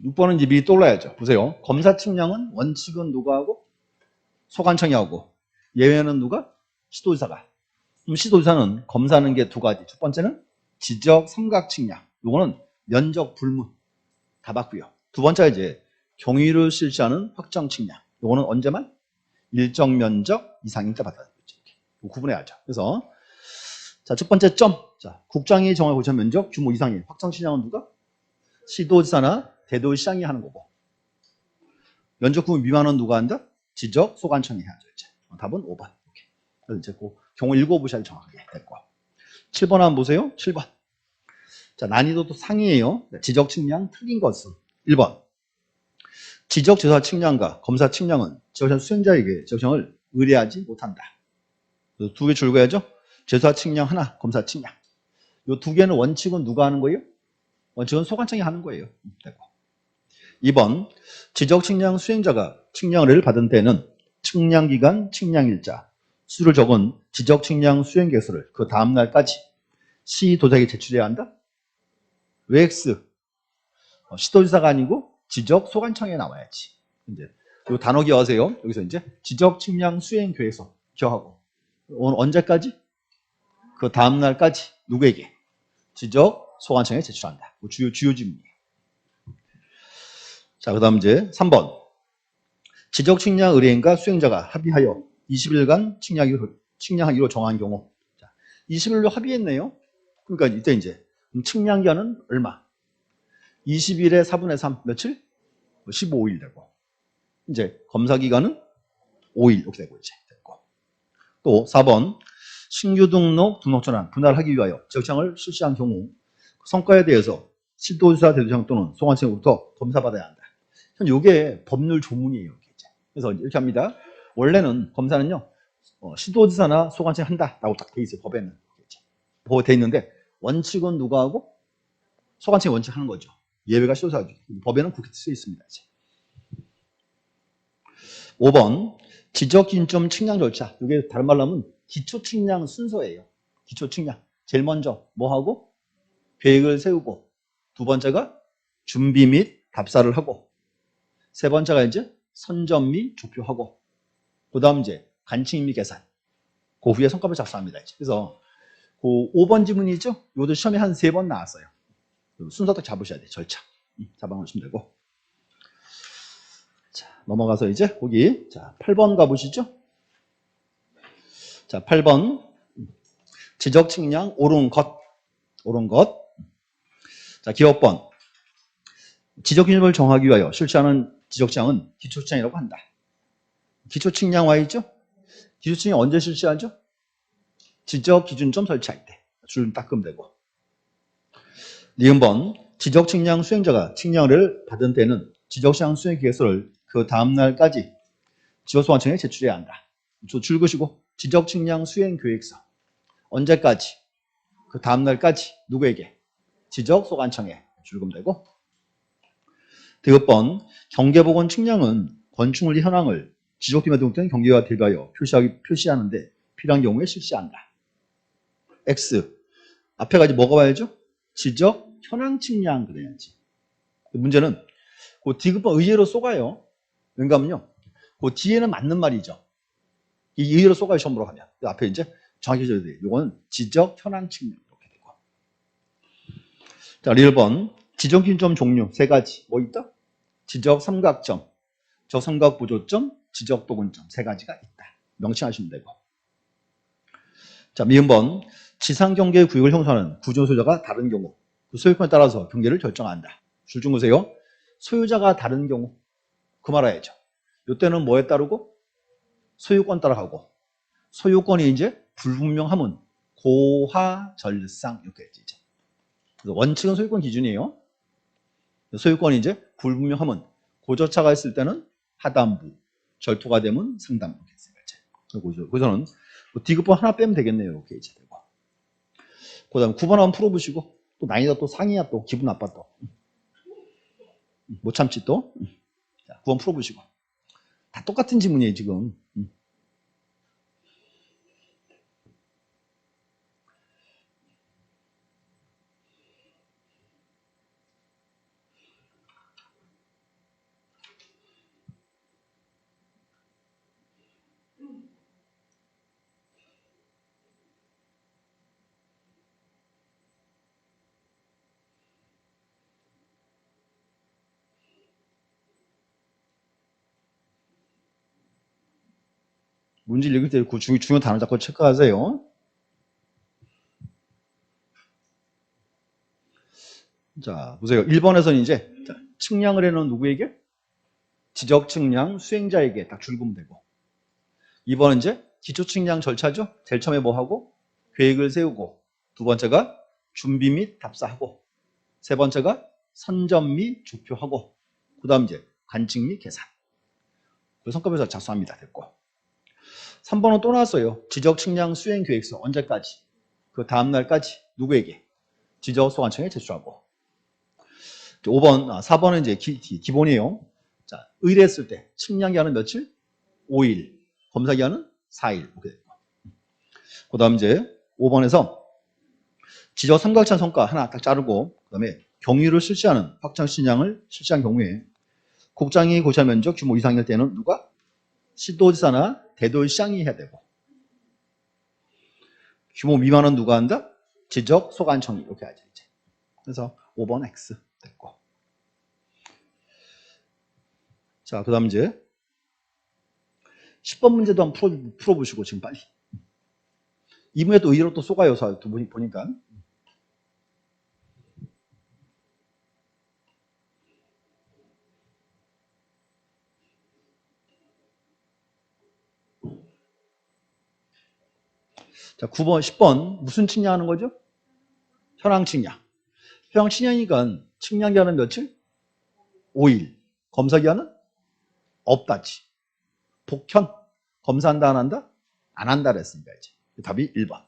6번은 이제 미리 떠올라야죠. 보세요. 검사 측량은 원칙은 누가 하고? 소관청이 하고 예외는 누가? 시도지사가. 그럼 시도지사는 검사하는 게 두 가지. 첫 번째는 지적 삼각 측량. 요거는 면적 불문 다 받고요. 두 번째가 이제 경위를 실시하는 확정 측량. 요거는 언제만? 일정 면적 이상일 때 받아야 되죠. 구분해야죠. 그래서 자, 첫 번째 점. 자, 국장이 정할 고시한 면적 규모 이상인 확정 측량은 누가? 시도지사나 대도시장이 하는 거고. 면적 규모 미만은 누가 한다? 지적 소관청이 해야죠. 이제. 답은 5번. 이렇게. 그래서 이제 그 경우 읽어보셔야 정확하게 됐고. 7번 한번 보세요. 7번. 자, 난이도도 상이에요. 지적 측량 틀린 것은 1번. 지적 조사 측량과 검사 측량은 지적시장 수행자에게 지적시장을 의뢰하지 못한다. 두 개 줄거야죠. 조사 측량 하나, 검사 측량. 이 두 개는 원칙은 누가 하는 거예요? 원칙은 소관청이 하는 거예요. 되고. 2번. 지적 측량 수행자가 측량을 받은 때는 측량기간, 측량일자, 수를 적은 지적 측량 수행 계획서를 그 다음날까지 시도지사에게 제출해야 한다? 왜 X? 시도지사가 아니고 지적 소관청에 나와야지. 이제 이 단어 기억하세요. 여기서 이제 지적 측량 수행 계획서 기억하고 오늘 언제까지? 그 다음날까지 누구에게? 지적 소관청에 제출한다. 주요 지문이에요. 자, 그 다음 이제 3번. 지적 측량 의뢰인과 수행자가 합의하여 20일간 측량하기로 정한 경우. 자, 20일로 합의했네요. 그러니까 이때 이제 측량 기간은 얼마? 20일에 4분의 3 며칠? 15일 되고. 이제 검사 기간은 5일 이렇게 되고 이제 됐고. 또 4번. 신규 등록 전환 분할하기 위하여 지적청을 실시한 경우 성과에 대해서 시도지사 대도시장 또는 소관청으로부터 검사받아야 한다. 이게 법률 조문이에요. 그래서 이렇게 합니다. 원래는 검사는요 시도지사나 소관청이 한다라고 딱 돼 있어요. 법에는 법에 돼 있는데 원칙은 누가 하고? 소관청이 원칙하는 거죠. 예외가 시도지사죠. 법에는 그렇게 쓰여 있습니다. 이제. 5번 지적 기준점 측량 절차. 이게 다른 말로 하면 기초 측량 순서예요. 기초 측량. 제일 먼저 뭐 하고? 계획을 세우고 두 번째가 준비 및 답사를 하고 세 번째가 이제 선점 및 조표하고 그 다음 이제 관측 및 계산 그 후에 성과를 작성합니다. 그래서 그 5번 지문이죠. 이것도 시험에 한 3번 나왔어요. 순서 딱 잡으셔야 돼요. 절차. 잡아놓으시면 되고 자 넘어가서 이제 거기 자 8번 가보시죠. 자 8번 지적 측량 옳은 것 자 기업번 지적 기준을 정하기 위하여 실시하는 지적 측량은 기초 측량이라고 한다. 기초 측량 와 있죠? 기초 측량 언제 실시하죠? 지적 기준점 설치할 때 줄 닦으면 되고. 니은번 지적 측량 수행자가 측량을 받은 때는 지적 측량 수행 계획서를 그 다음 날까지 지적소관청에 제출해야 한다. 줄것이고 지적측량 수행계획서 언제까지? 그 다음날까지 누구에게? 지적소관청에 출금되고 디귿번 경계보건 측량은 건축물의 현황을 지적팀에 등록된 경계와 대비하여 표시하는데 필요한 경우에 실시한다. X 앞에 가지 뭐가 와야죠? 지적 현황 측량 그래야지. 문제는 그 디귿번 의외로 쏘가요. 왜냐하면요. 그 뒤에는 맞는 말이죠. 이 의외로 쏘가요 시험 보러 가면. 그 앞에 이제 정확히 해줘야 돼요. 이건 지적 현황 측량 이렇게 되고. 자, 1번 지적기준점 종류 세 가지 뭐 있다? 지적 삼각점, 저삼각 보조점, 지적 도근점 세 가지가 있다. 명칭하시면 되고. 자, 미음번 지상 경계 구역을 형성하는 구조 소유자가 다른 경우 그 소유권에 따라서 경계를 결정한다. 줄 좀 보세요. 소유자가 다른 경우 그 말해야죠. 이때는 뭐에 따르고? 소유권 따라가고 소유권이 이제 불분명하면 고하절상 이렇게 했지 이제. 그래서 원칙은 소유권 기준이에요. 소유권이 이제 불분명하면 고저차가 있을 때는 하단부, 절토가 되면 상단부 이렇게 했어요. 이제. 그래서는 디귿번 하나 빼면 되겠네요. 이렇게 이제 되고. 그다음 9번 한번 풀어보시고 또 난이도 또 상이야 또 기분 나빠 또. 못 참지 또. 자, 9번 풀어보시고. 다 똑같은 지문이에요 지금. 문제 읽을 때 그 중요한 단어 자꾸 체크하세요. 자, 보세요. 1번에서는 이제 측량을 해놓은 누구에게? 지적 측량 수행자에게 딱 줄금 되고. 2번은 이제 기초 측량 절차죠. 제일 처음에 뭐 하고? 계획을 세우고. 두 번째가 준비 및 답사하고. 세 번째가 선점 및 조표하고. 그 다음 이제 관측 및 계산. 그 성과표에서 작성합니다. 됐고. 3번은 또 나왔어요. 지적 측량 수행 계획서 언제까지? 그 다음날까지 누구에게? 지적 소관청에 제출하고. 5번, 4번은 이제 기본이에요. 자, 의뢰했을 때 측량 기한은 며칠? 5일. 검사 기한은 4일. 이렇게 됐고. 그 다음 이제 5번에서 지적 삼각형 성과 하나 딱 자르고, 그 다음에 경유를 실시하는 확장 신양을 실시한 경우에 국장이 고시할 면적 규모 이상일 때는 누가? 시도지사나 대도시장이 해야 되고. 규모 미만은 누가 한다? 지적 소관청이 이렇게 하죠. 이제. 그래서 5번 X 됐고. 자, 그 다음 이제 10번 문제도 한번 풀어보시고 지금 빨리. 이분에 또 의외로 또 쏘가요사 두 분이 보니까. 자, 9번, 10번 무슨 측량하는 거죠? 현황 측량. 현황 측량이니까 측량 기한은 며칠? 5일. 검사 기한은? 없다지. 복현. 검사한다 안 한다? 안 한다 그랬으니까 이제. 답이 1번.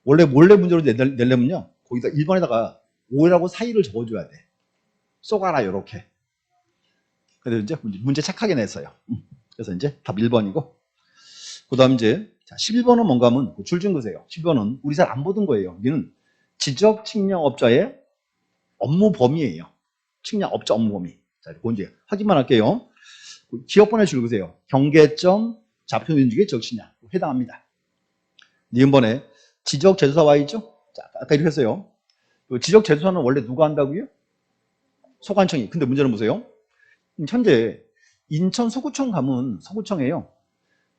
원래 몰래 문제로 내려면요. 거기다 1번에다가 5일하고 4일을 적어줘야 돼. 쏘가라 이렇게. 그래서 이제 문제 착하게 냈어요. 그래서 이제 답 1번이고. 그 다음 이제 11번은 뭔가 하면 줄 좀 보세요. 11번은 우리 잘 안 보던 거예요. 여기는 지적 측량업자의 업무 범위예요. 측량업자 업무 범위. 자, 이거 이제 확인만 할게요. 기업번에 줄 보세요. 경계점 좌표 면적의 지적 측량 해당합니다. 니은번에 지적 제조사와 있죠? 자, 아까 이렇게 했어요. 지적 제조사는 원래 누가 한다고요? 소관청이. 근데 문제는 보세요. 현재 인천 서구청 가면 서구청에요.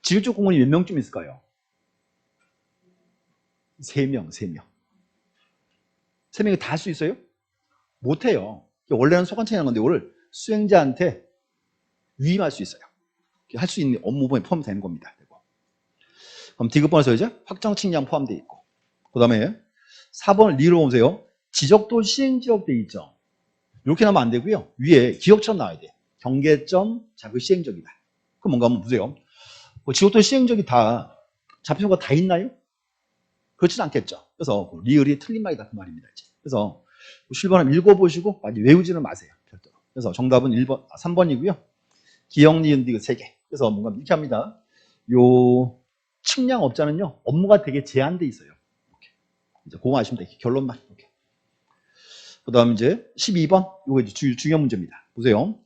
지질적 공무원이 몇 명쯤 있을까요? 3명. 3명이 다 할 수 있어요? 못해요. 원래는 소관청이 하는 건데 이거를 수행자한테 위임할 수 있어요. 할 수 있는 업무범위에 포함되는 겁니다. 그럼 디귿번에서 이제 확정 측량 포함되어 있고. 그 다음에 4번 리로 보세요. 지적도 시행지역 돼 있죠. 이렇게 나오면 안 되고요. 위에 기억처럼 나와야 돼요. 경계점 자그 시행적이다. 그럼 뭔가 한번 보세요. 뭐 지옥도 시행적이 다 잡혀가 다 있나요? 그렇진 않겠죠. 그래서 리을이 틀린 말이다 그 말입니다. 이제. 그래서 실번 한번 읽어보시고 많이 외우지는 마세요. 별도로. 그래서 정답은 3번이고요. 기역, 니은, 디귿 3개. 그래서 뭔가 이렇게 합니다. 요 측량업자는요 업무가 되게 제한돼 있어요. 이렇게. 이제 그거 아시면 돼요. 결론만. 이렇게. 그다음 이제 12번 요거 이제 중요한 문제입니다. 보세요.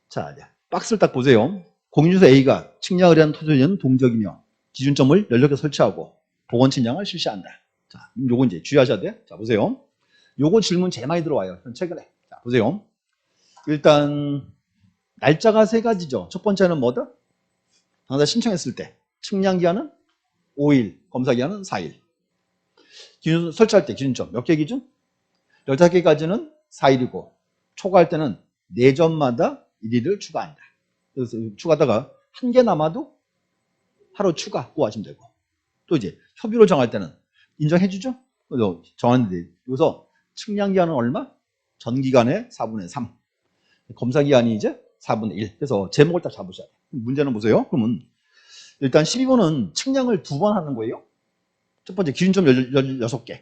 자, 이제 박스를 딱 보세요. 공인주소 A가 측량을 위한 토지는 동적이며 기준점을 16개 설치하고 보건 측량을 실시한다. 자, 요거 이제 주의하셔야 돼. 자, 보세요. 요거 질문 제일 많이 들어와요. 최근에. 자, 보세요. 일단 날짜가 3가지죠. 첫 번째는 뭐다? 당사 신청했을 때 측량 기한은 5일, 검사 기한은 4일. 기준 설치할 때 기준점 몇 개 기준? 15개까지는 4일이고 초과할 때는 4점마다 1일을 추가한다. 그래서 추가하다가 1개 남아도 하루 추가 구하시면 되고 또 이제 협의로 정할 때는 인정해주죠? 그래서 정하는데 여기서 측량 기한은 얼마? 전 기간의 4분의 3 검사 기한이 이제 4분의 1 그래서 제목을 딱 잡으셔야 돼요. 문제는 보세요. 그러면 일단 12번은 측량을 2번 하는 거예요. 첫 번째 기준점 16개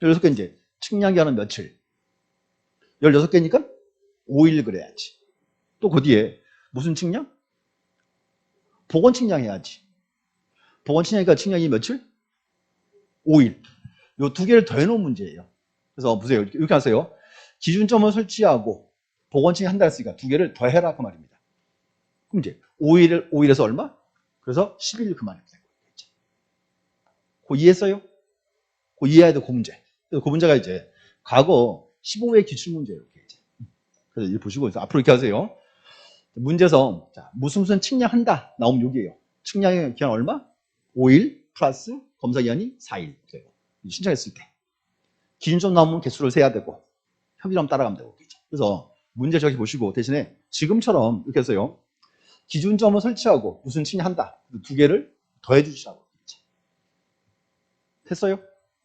16개 이제 측량 기한은 며칠? 16개니까 5일 그래야지. 또 그 뒤에 무슨 측량? 보건 측량해야지. 보건 측량이니까 측량이 며칠? 5일. 요 2개를 더해놓은 문제예요. 그래서 보세요. 이렇게 하세요. 기준점을 설치하고 보건 측량 한다 했으니까 2개를 더해라 그 말입니다. 그럼 이제 5일에서 얼마? 그래서 10일 그 말입니다. 그 이해했어요? 그 이해해야 돼, 그 문제. 그래서 그 문제가 이제 과거 15회 기출문제예요. 이렇게 이제. 그래서 이렇게 보시고 앞으로 이렇게 하세요. 문제에서 자, 무슨 측량한다 나오면 여기에요. 측량의 기한 얼마? 5일 플러스 검사 기한이 4일. 신청했을 때. 기준점 나오면 개수를 세야 되고 협의점 따라가면 되고. 그래서 문제 저기 보시고 대신에 지금처럼 이렇게 해서요. 기준점을 설치하고 무슨 측량한다. 2개를 더해 주시라고. 됐어요?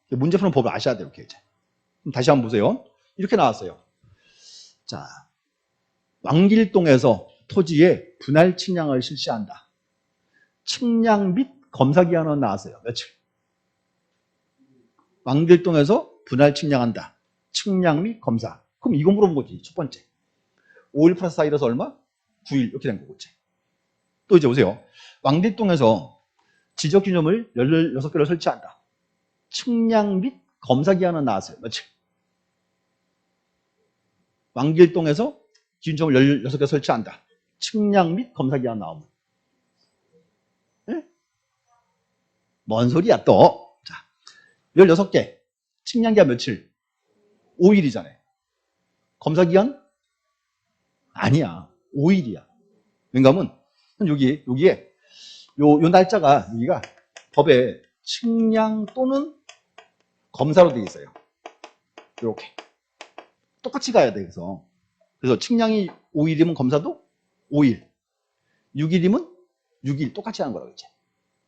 문제 푸는 법을 아셔야 돼요. 이렇게 이제. 그럼 다시 한번 보세요. 이렇게 나왔어요. 자, 왕길동에서 토지에 분할 측량을 실시한다. 측량 및 검사 기한은 나왔어요. 며칠? 왕길동에서 분할 측량한다. 측량 및 검사. 그럼 이거 물어본 거지. 첫 번째. 5일 플러스 4일에서 얼마? 9일 이렇게 된 거겠지. 또 이제 보세요. 왕길동에서 지적 기념을 16개를 설치한다. 측량 및 검사 기한은 나왔어요. 며칠? 왕길동에서 기준점을 16개 설치한다. 측량 및 검사 기한 나오면. 네? 뭔 소리야 또. 자, 16개. 측량 기한 며칠? 5일이잖아요. 검사 기한? 아니야. 5일이야. 왜냐하면 여기에 요 날짜가 여기가 법에 측량 또는 검사로 되어 있어요. 이렇게. 똑같이 가야 돼. 그래서 측량이 5일이면 검사도 5일. 6일이면 6일 똑같이 하는 거라고 이제.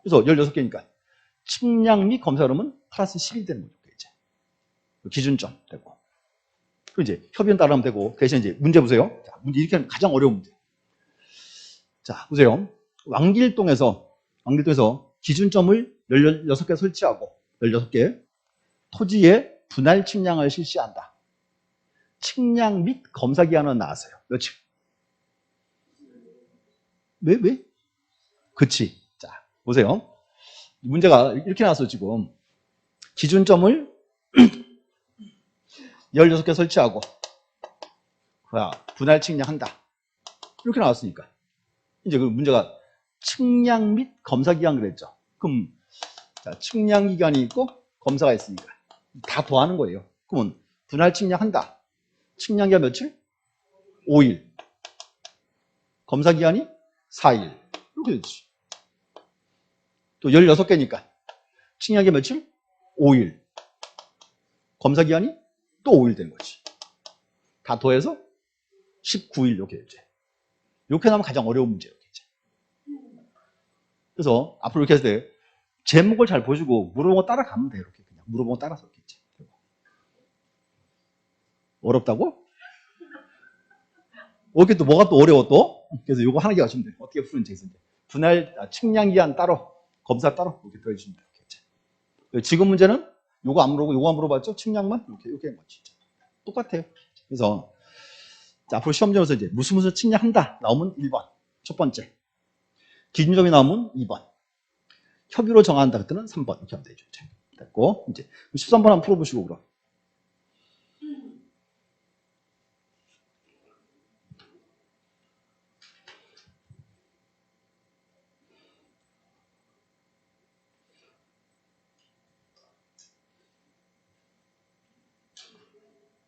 그래서 16개니까 측량 및 검사 그러면 플러스 10일 되는 거죠. 이제. 기준점 되고. 그리고 이제 협의원 따르면 되고 대신 이제 문제 보세요. 자, 문제 이렇게 하면 가장 어려운 문제. 자, 보세요. 왕길동에서 기준점을 16개 설치하고 16개 토지에 분할 측량을 실시한다. 측량 및 검사 기한은 나왔어요. 며칠? 왜? 그치. 자, 보세요. 문제가 이렇게 나왔어, 지금. 기준점을 16개 설치하고, 분할 측량한다. 이렇게 나왔으니까. 이제 그 문제가 측량 및 검사 기한 그랬죠. 그럼, 자, 측량 기간이 있고, 검사가 있으니까. 다 더하는 거예요. 그러면, 분할 측량한다. 측량 기간 며칠? 5일. 검사 기한이 4일. 이렇게 되지. 또 16개니까. 측량 기간 며칠? 5일. 검사 기한이 또 5일 된 거지. 다 더해서 19일 이렇게 되지. 이렇게 나오면 가장 어려운 문제예요. 그래서 앞으로 이렇게 했을 때 제목을 잘 보시고 물어본 거 따라가면 돼요. 이렇게 그냥 물어본 거 따라서 이렇게. 어렵다고? 이렇게 또 뭐가 또 어려워 또? 그래서 요거 하나 기억하시면 돼요. 어떻게 푸는지. 이제 분할, 측량 기한 따로, 검사 따로 이렇게 더해주시면 돼요. 지금 문제는 요거 안 물어보고 요거 안 물어봤죠? 측량만 이렇게 한 거지. 똑같아요. 그래서 자, 앞으로 시험장에서 이제 무슨 측량한다 나오면 1번 첫 번째, 기준점이 나오면 2번, 협의로 정한다 그때는 3번 이렇게 하면 되죠. 됐고 이제 13번 한번 풀어보시고 그럼.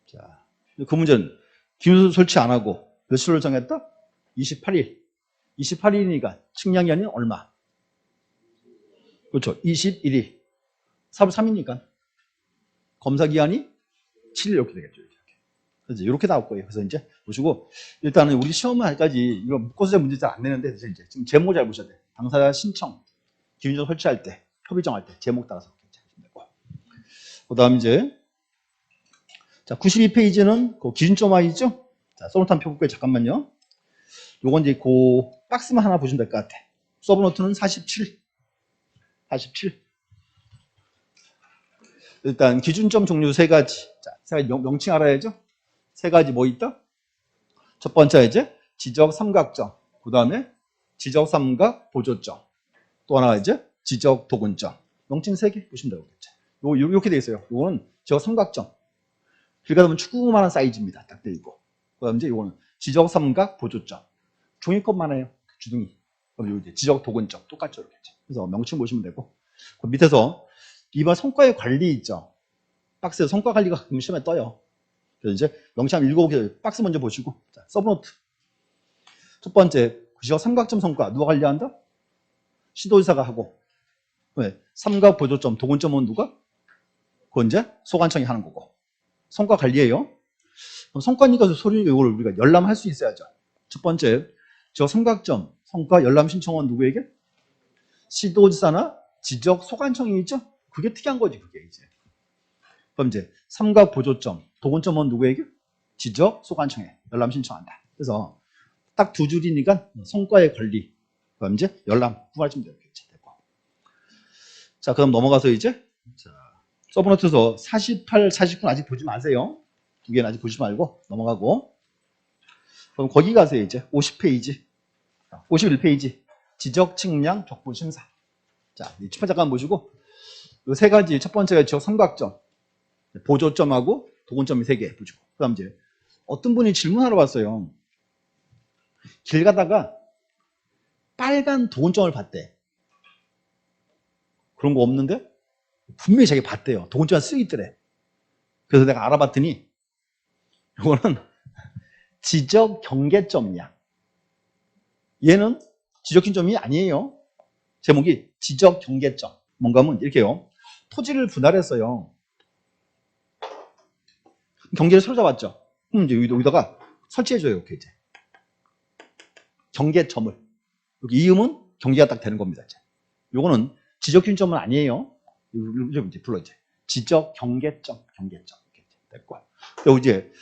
자, 그 문제는 기준점 설치 안 하고 며칠을 정했다? 28일. 28일이니까 측량기한이 얼마? 그렇죠. 21일. 4월 3일이니까 검사기한이 7일 이렇게 되겠죠. 그래서 이렇게 나올 거예요. 그래서 이제 보시고 일단은 우리 시험은 아직까지 이거 묶어서 문제 잘 안 내는데 이제 지금 제목 잘 보셔야 돼요. 당사자 신청, 기준점 설치할 때, 협의 정할 때 제목 따라서 되고. 그다음 이제 자 92페이지는 그 기준점 I죠. 자 서브노트 펴볼게요. 잠깐만요. 요건 이제 그 박스만 하나 보시면 될 것 같아. 서브노트는 47. 일단 기준점 종류 세 가지. 자, 세 가지 명칭 알아야죠. 세 가지 뭐 있다? 첫 번째 이제 지적 삼각점, 그 다음에 지적 삼각 보조점, 또 하나 이제 지적 도근점. 명칭 세 개 보시면 되겠죠. 이렇게 돼 있어요. 요거는 지적 삼각점. 길 가다 보면 축구만한 사이즈입니다. 딱 돼 있고. 그 다음에 이제 요거는 지적 삼각 보조점. 종이컵만 해요. 주둥이. 그럼 요 이제 지적 도근점 똑같죠. 이렇게. 그래서 명칭 보시면 되고. 그 밑에서 이번 성과의 관리 있죠. 박스에 성과 관리가 가끔 시험에 떠요. 그래서 이제 명칭 한번 읽어보세요. 박스 먼저 보시고. 자, 서브노트. 첫 번째, 지적 삼각점 성과 누가 관리한다? 시도지사가 하고. 왜? 삼각 보조점, 도근점은 누가? 그건 이제 소관청이 하는 거고. 성과 관리예요. 그럼 성과니까 소리 이걸 우리가 열람할 수 있어야죠. 첫 번째, 저 삼각점 성과 열람 신청은 누구에게? 시도지사나 지적 소관청이 있죠. 그게 특이한 거지, 그게 이제. 그럼 이제 삼각 보조점, 도근점은 누구에게? 지적 소관청에 열람 신청한다. 그래서 딱 두 줄이니까 성과의 관리, 그럼 이제 열람 구하시면 되겠죠. 자, 그럼 넘어가서 이제 자, 서브노트에서 48, 49는 아직 보지 마세요. 두 개는 아직 보지 말고 넘어가고. 그럼 거기 가세요. 이제 50페이지, 51페이지 지적 측량 족보 심사. 자, 이 칠판 잠깐 보시고 이 세 가지 첫 번째가 지적 삼각점, 보조점하고 도근점이 3개 보시고. 그다음 이제 어떤 분이 질문하러 왔어요. 길 가다가 빨간 도근점을 봤대. 그런 거 없는데 분명히 자기 봤대요. 도근점이 쓰여 있더래. 그래서 내가 알아봤더니 이거는 지적 경계점이야. 얘는 지적 경계점이 아니에요. 제목이 지적 경계점. 뭔가 하면 이렇게요. 토지를 분할했어요. 경계를 서로 잡았죠. 그럼 이제 여기다가 설치해줘요. 이렇게 이제. 경계점을. 여기 이음은 경계가 딱 되는 겁니다. 이제. 요거는 지적 경계점은 아니에요. 이제 불러 이제. 지적 경계점. 이렇게 됐고. 그리고 이제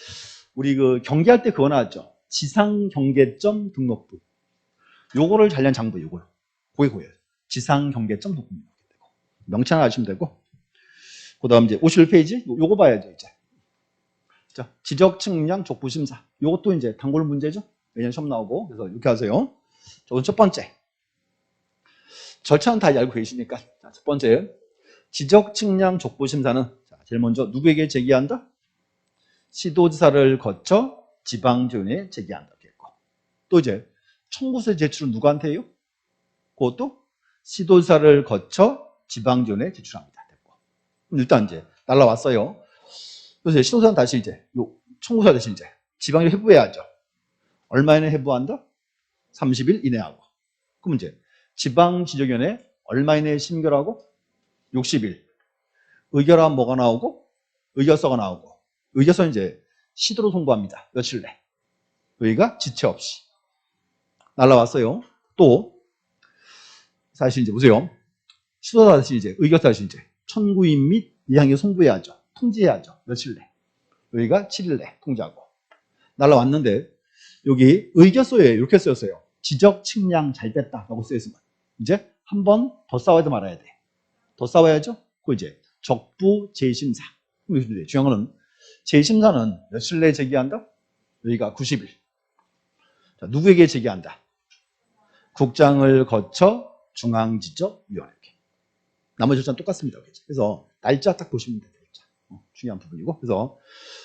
우리 그 경계할 때 그거 나왔죠. 지상 경계점 등록부. 요거를 관련 장부 요거요. 그게 뭐예요? 지상 경계점 등록부. 명칭 하나 아시면 되고. 그다음 이제 51페이지 요거 봐야죠, 이제. 자, 지적 측량 족부 심사. 요것도 이제 단골 문제죠. 내년 시험 나오고. 그래서 이렇게 하세요. 저건 첫 번째. 절차는 다 알고 계시니까. 자, 첫 번째. 지적 측량 족부 심사는 자, 제일 먼저 누구에게 제기한다? 시도지사를 거쳐 지방지원에 제기한다. 또 이제 청구서 제출은 누구한테 해요? 그것도 시도지사를 거쳐 지방지원에 제출합니다. 일단 이제 날라왔어요. 그래서 시도지사는 다시 이제 요 청구서 대신 이제 지방에 회부해야죠. 얼마에는 회부한다? 30일 이내 하고. 그럼 이제 지방지적위원회 얼마 이내에 심결하고? 60일. 의결하면 뭐가 나오고? 의결서가 나오고. 의결서는 이제 시도로 송부합니다. 며칠 내. 여기가 지체 없이. 날라왔어요. 또 사실 이제 보세요. 시도사 다시 이제 의결서 다시 이제 청구인 및 이항에 송부해야죠. 통지해야죠. 며칠 내. 여기가 7일 내 통지하고. 날라왔는데 여기 의결서에 이렇게 쓰였어요. 지적, 측량 잘 됐다라고 쓰였으면 이제 한 번 더 싸워야 말아야 돼. 더 싸워야죠. 그 이제 적부 재심사. 중요한 거는 재심사는 며칠 내에 제기한다? 여기가 90일. 자, 누구에게 제기한다? 국장을 거쳐 중앙지적위원회에게. 나머지 절차는 똑같습니다. 그래서 날짜 딱 보시면 돼요. 중요한 부분이고. 그래서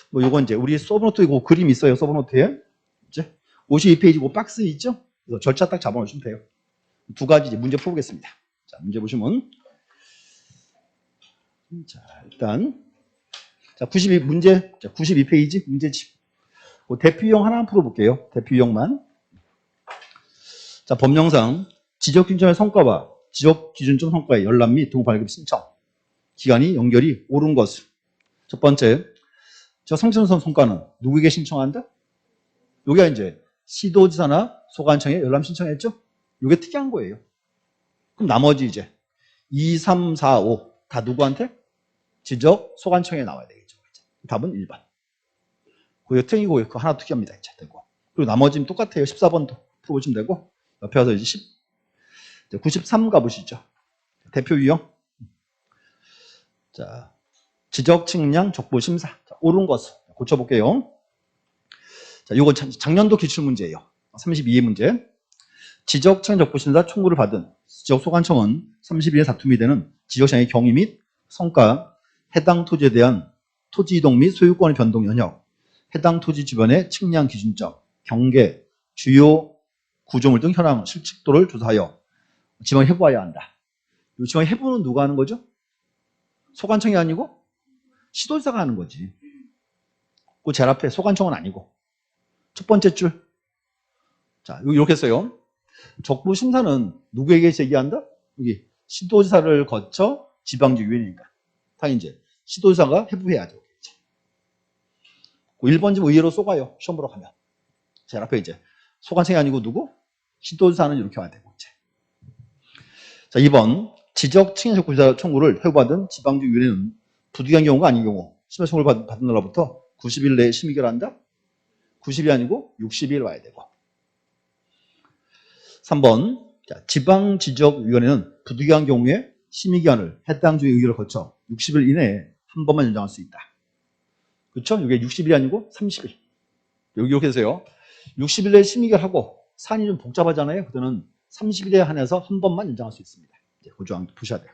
뭐 요건 이제 우리 서브노트 이거 그림 있어요. 서브노트에 이제 52페이지고 박스 있죠? 그래서 절차 딱 잡아놓으시면 돼요. 두 가지 이제 문제 풀어보겠습니다. 자, 문제 보시면 자, 일단 자, 92페이지 문제집. 대표 유형 하나 풀어볼게요. 대표 유형만. 자, 법령상 지적 기준점의 성과와 지적 기준점 성과의 열람 및 동호 발급 신청 기간이 연결이 옳은 것은 첫 번째, 저 상층선 성과는 누구에게 신청한다? 요게 이제 시도지사나 소관청에 열람 신청했죠? 요게 특이한 거예요. 그럼 나머지 이제 2, 3, 4, 5 다 누구한테? 지적 소관청에 나와야 되겠죠. 답은 1번. 그게 특이고 그 하나 특이합니다. 이제 되고. 그리고 나머지는 똑같아요. 14번도 풀어보시면 되고. 옆에 와서 이제 93 가보시죠. 대표 유형. 자, 지적, 측량, 족보, 심사. 자, 옳은 것을 고쳐볼게요. 자, 요건 작년도 기출문제예요. 32회 문제. 지적, 측량, 족보, 심사 청구를 받은 지적 소관청은 30일에 다툼이 되는 지적시장의 경위 및 성과, 해당 토지에 대한 토지 이동 및 소유권의 변동 연역, 해당 토지 주변의 측량 기준점, 경계, 주요 구조물 등 현황, 실측도를 조사하여 지방에 해부해야 한다. 이 지방에 해부는 누가 하는 거죠? 소관청이 아니고 시도지사가 하는 거지. 그 제일 앞에 소관청은 아니고. 첫 번째 줄. 자, 여기 이렇게 써요. 적부 심사는 누구에게 제기한다? 여기 시도지사를 거쳐 지방지휘원이니까. 당연히 이제 시도지사가 해부해야죠. 1번집 의외로 쏘가요. 시험 보러 가면. 제일 앞에 이제 소관청이 아니고 누구? 시도지사는 이렇게 와야 되고. 이제. 자, 2번. 지적 측량 적부지사 청구를 해부받은 지방지휘원회는 부득이한 경우가 아닌 경우 심사 청구를 받은 날로부터 90일 내에 심의 결한다? 90일이 아니고 60일 와야 되고. 3번. 자, 지방지적위원회는 부득이한 경우에 심의기한을 해당 주의 의결을 거쳐 60일 이내에 한 번만 연장할 수 있다. 그렇죠? 이게 60일이 아니고 30일. 여기 이렇게 해서요. 60일 내에 심의를 하고 사안이 좀 복잡하잖아요. 그때는 30일에 한해서 한 번만 연장할 수 있습니다. 그 조항 보셔야 돼요.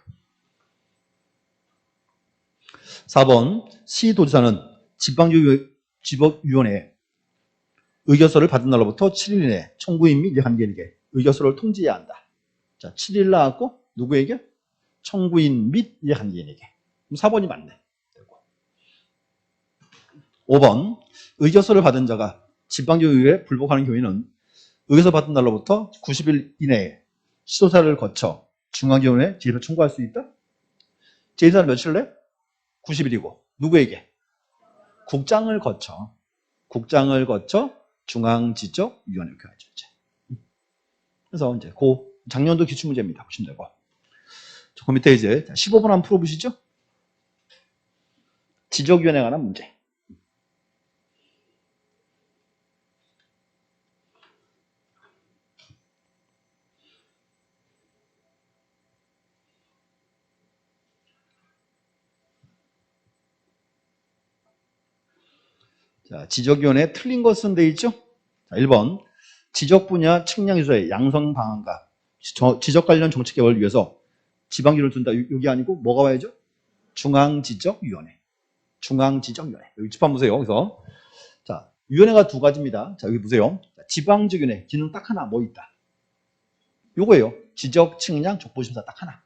4번 시도지사는 지방지적위원회에 의결서를 받은 날로부터 7일 이내 청구인 및 예한개인에게 의결서를 통지해야 한다. 자, 7일 나왔고 누구에게? 청구인 및 예한개인에게. 4번이 맞네. 5번 의결서를 받은 자가 지방지적위원회에 불복하는 경우에는 의결서 받은 날로부터 90일 이내에 시도사를 거쳐 중앙지원에 제의를 청구할 수 있다? 제의사는 며칠 내? 90일이고 누구에게? 국장을 거쳐 중앙지적위원회 이렇게 하죠. 이제. 그래서 이제 그 작년도 기출문제입니다. 보시면 되고. 그 밑에 이제 15번 한번 풀어보시죠. 지적위원회에 관한 문제. 자, 지적위원회 틀린 것은 돼 있죠? 자, 1번. 지적 분야 측량 유소의 양성 방안과 지적 관련 정책 개발을 위해서 지방기를 둔다. 여기 아니고 뭐가 와야죠? 중앙지적위원회. 여기 집 한번 보세요. 그래서 자, 위원회가 두 가지입니다. 자, 여기 보세요. 지방지적위원회 기능 딱 하나 뭐 있다? 요거예요. 지적, 측량, 족보심사 딱 하나.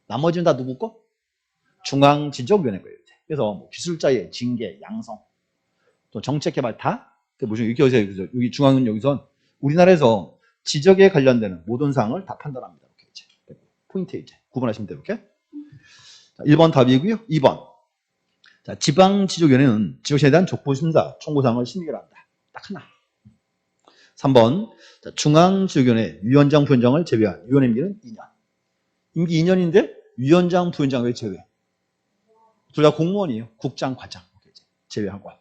나머지는 다 누구 거? 중앙지적위원회 거예요. 그래서 뭐 기술자의 징계, 양성, 또 정책 개발 다 뭐죠? 이렇게 여기서 여기 중앙은 여기선 우리나라에서 지적에 관련되는 모든 사항을 다 판단합니다. 이렇게 이제 포인트 이제 구분하시면 돼요. 이렇게. 자, 1번 답이고요. 2번. 자, 지방지적위원회는 지적시에 대한 족보심사 청구사항을 심의결한다. 딱 하나. 3번. 자, 중앙지적위원회 위원장, 부위원장을 제외한 위원회 임기는 2년. 임기 2년인데 위원장, 부위원장 왜 제외? 둘 다 공무원이에요. 국장, 과장 이렇게 제외하고.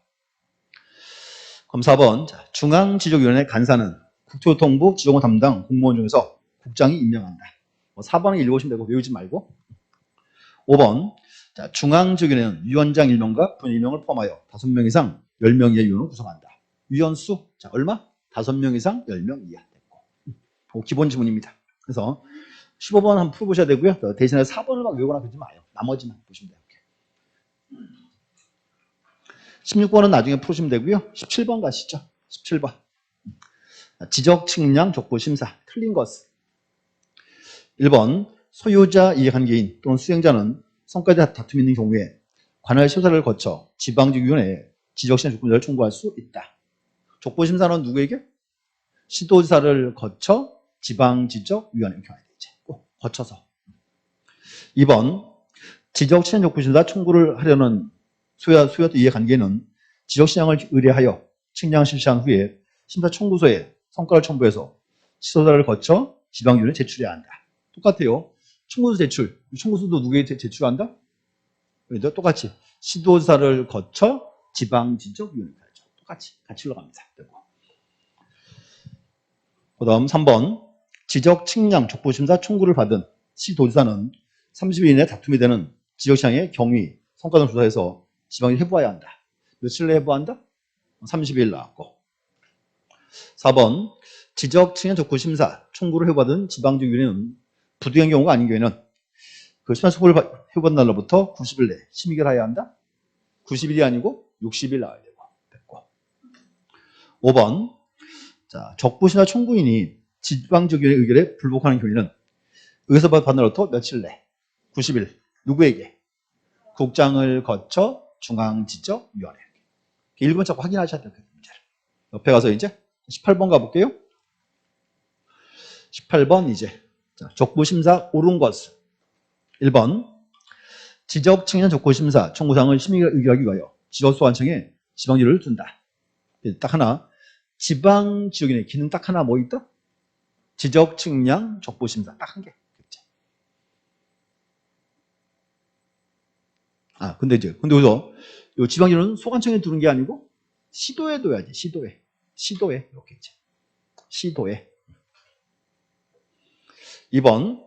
그럼 4번. 자, 중앙지적위원회 간사는 국토교통부 지정호 담당 공무원 중에서 국장이 임명한다. 4번은 읽으시면 되고 외우지 말고. 5번. 자, 중앙지적위원회는 위원장 1명과 부원 1명을 포함하여 5명 이상 10명 이하 위원을 구성한다. 위원수. 자, 얼마? 5명 이상 10명 이하. 기본 지문입니다. 그래서 15번 한번 풀어보셔야 되고요. 대신에 4번을 막 외우거나 그러지 마요. 나머지만 보시면 돼요. 16번은 나중에 풀으시면 되고요. 17번 가시죠. 17번. 지적, 측량, 족보, 심사. 틀린 것은 1번. 소유자, 이해관계인 또는 수행자는 성과에 다툼이 있는 경우에 관할 심사를 거쳐 지방지구위원회에 지적시행 조건자를 청구할 수 있다. 족보 심사는 누구에게? 시도지사를 거쳐 지방지적위원회에 경우에 되지. 꼭 거쳐서. 2번. 지적시행 족보심사 청구를 하려는 소유자 이해관계는 지적시행을 의뢰하여 측량 실시한 후에 심사 청구서에 성과를 첨부해서 시도자를 거쳐 지방위원회에 제출해야 한다. 똑같아요. 청구서 제출. 청구서도 누구에게 제출한다? 똑같이 시도지사를 거쳐 지방지적위원회에 가죠. 똑같이 같이 올라갑니다. 그 다음 3번. 지적, 측량, 족보심사 청구를 받은 시도지사는 30일 이내 다툼이 되는 지적시행의 경위, 성과 등 조사해서 지방에 회부해야 한다. 며칠 내에 회부한다? 30일 나왔고. 4번. 지적, 측량, 족보심사 청구를 회부받은 지방지적위원회는 부득이한 경우가 아닌 경우에는 그 심사 청구를 회부받은 날로부터 90일 내에 심의를 해야 한다. 90일이 아니고 60일 나와야 되고. 됐고. 5번. 자, 적부심사 청구인이 지방지적위원회 의결에 불복하는 경우에는 의사 받은 날로부터 며칠 내 90일 누구에게? 국장을 거쳐 중앙지적위원회. 1번 자꾸 확인하셔야 돼요. 옆에 가서 이제 18번 가볼게요. 18번 이제 족보심사 옳은 것은 1번. 지적, 측량, 족보심사 청구사항을 심의 의결하기 위하여 지적소관청에 지방지를 둔다. 딱 하나. 지방지적위원회 기능 딱 하나 뭐 있다? 지적, 측량, 족보심사 딱 한 개. 근데 여기서 요 지방지는 소관청에 두는 게 아니고 시도에 둬야지. 시도에 이렇게 있지. 시도에. 2번.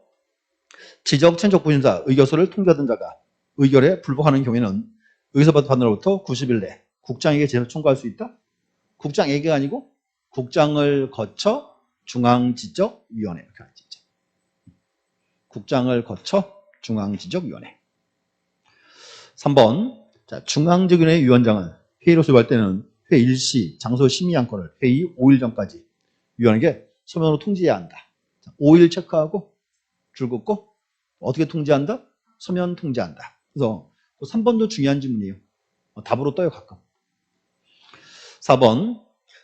지적, 측량, 족보심사 의결서를 통지하던 자가 의결에 불복하는 경우에는 의결서 받은 날로부터 90일 내 국장에게 제소 청구할 수 있다. 국장에게가 아니고 국장을 거쳐 중앙지적위원회 이렇게 하지. 국장을 거쳐 중앙지적위원회. 3번. 자, 중앙지적위원회 위원장은 회의로 소집할 때는 회의 일시, 장소 심의 안건을 회의 5일 전까지 위원에게 서면으로 통지해야 한다. 5일 체크하고 줄 긋고 어떻게 통지한다? 서면 통지한다. 그래서 3번도 중요한 질문이에요. 답으로 떠요 가끔. 4번.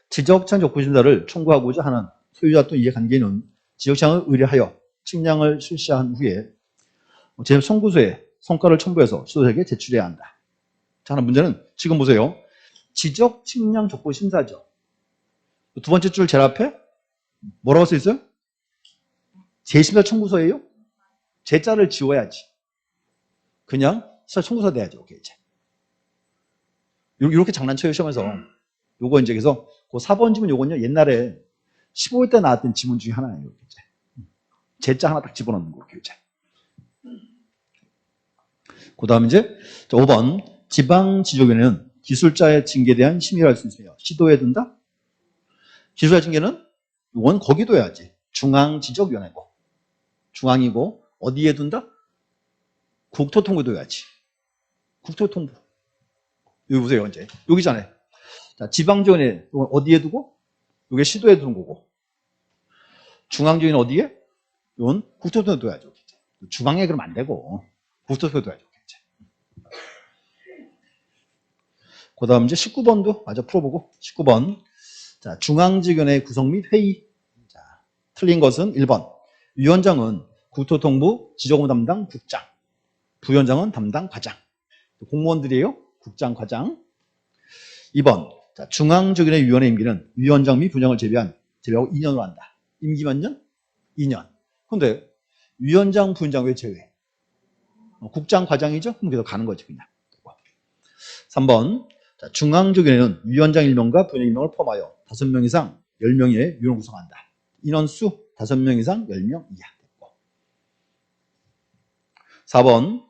지적, 측량, 족보심사를 청구하고자 하는 소유자 또는 이해관계인은 지적시행을 의뢰하여 측량을 실시한 후에 제 청구서에 성과를 첨부해서 시도자에게 제출해야 한다. 자, 하나 문제는 지금 보세요. 지적, 측량, 족보심사죠. 두 번째 줄 제일 앞에 뭐라고 써 있어요? 재심사 청구서예요? 제자를 지워야지. 그냥 시사 청구서 내야죠. 이렇게 이제. 이렇게 장난쳐요 시험에서. 요거 이제 그래서 그 4번 지문 요건요 옛날에 15회 때 나왔던 지문 중에 하나예요. 이렇게 이제. 제자 하나 딱 집어넣는 거. 이제. 그 다음 이제 5번. 지방지적위원회는 기술자의 징계에 대한 심의를 할 수 있으며 시도에 둔다? 기술자 징계는 이건 거기 둬야지. 중앙지적위원회고. 중앙이고 어디에 둔다? 국토통부에 둬야지. 국토통부. 여기 보세요. 이제 여기잖아요. 자, 지방지원에 어디에 두고? 이게 시도에 두는 거고. 중앙지원은 어디에? 이건 국토통부에 둬야죠. 중앙에 그러면 안 되고 국토통부에 둬야죠. 그 다음 이제 19번도 마저 풀어보고. 19번. 자, 중앙지원의 구성 및 회의. 자, 틀린 것은 1번. 위원장은 국토통부 지적업무 담당 국장. 부위원장은 담당 과장. 공무원들이에요. 국장, 과장. 2번. 자, 중앙지원의 위원회 임기는 위원장 및 부위원장을 제외하고 2년으로 한다. 임기 몇 년? 2년. 근데 위원장, 부위원장 왜 제외? 국장, 과장이죠? 그럼 계속 가는 거지, 그냥. 3번. 자, 중앙조기에는 위원장 1명과 부원 1명을 포함하여 5명 이상 10명의 위원을 구성한다. 인원수 5명 이상 10명 이하. 4번.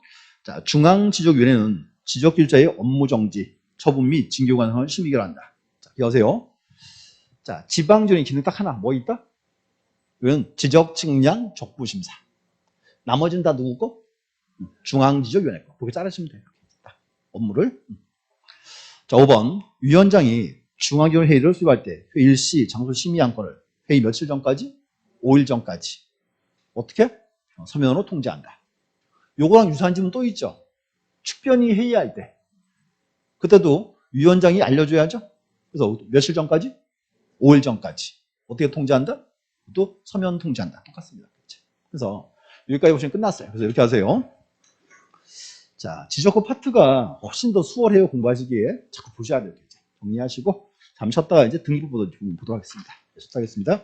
자, 중앙지적위원회는 지적질자의 업무 정지, 처분 및 징계 관할 심의 결한다. 자, 기억하세요. 자, 지방조례 기능 딱 하나 뭐 있다? 이건 지적, 측량, 족부 심사. 나머지는 다 누구 거? 중앙지적위원회 거. 그렇게 자르시면 돼요. 업무를. 자, 5번. 위원장이 중앙지원 회의를 수립할 때 회의 일시, 장소 심의 안건을 회의 며칠 전까지? 5일 전까지. 어떻게? 서면으로 통지한다. 요거랑 유사한 질문 또 있죠. 축변이 회의할 때. 그때도 위원장이 알려줘야죠. 그래서 며칠 전까지? 5일 전까지. 어떻게 통지한다? 또 서면 통지한다. 똑같습니다. 그래서 여기까지 보시면 끝났어요. 그래서 이렇게 하세요. 자, 지적호 파트가 훨씬 더 수월해요. 공부하시기에. 자꾸 보셔야 돼요. 정리하시고 잠시 쉬었다가 이제 등기부 보도록 하겠습니다. 쉬었다 하겠습니다.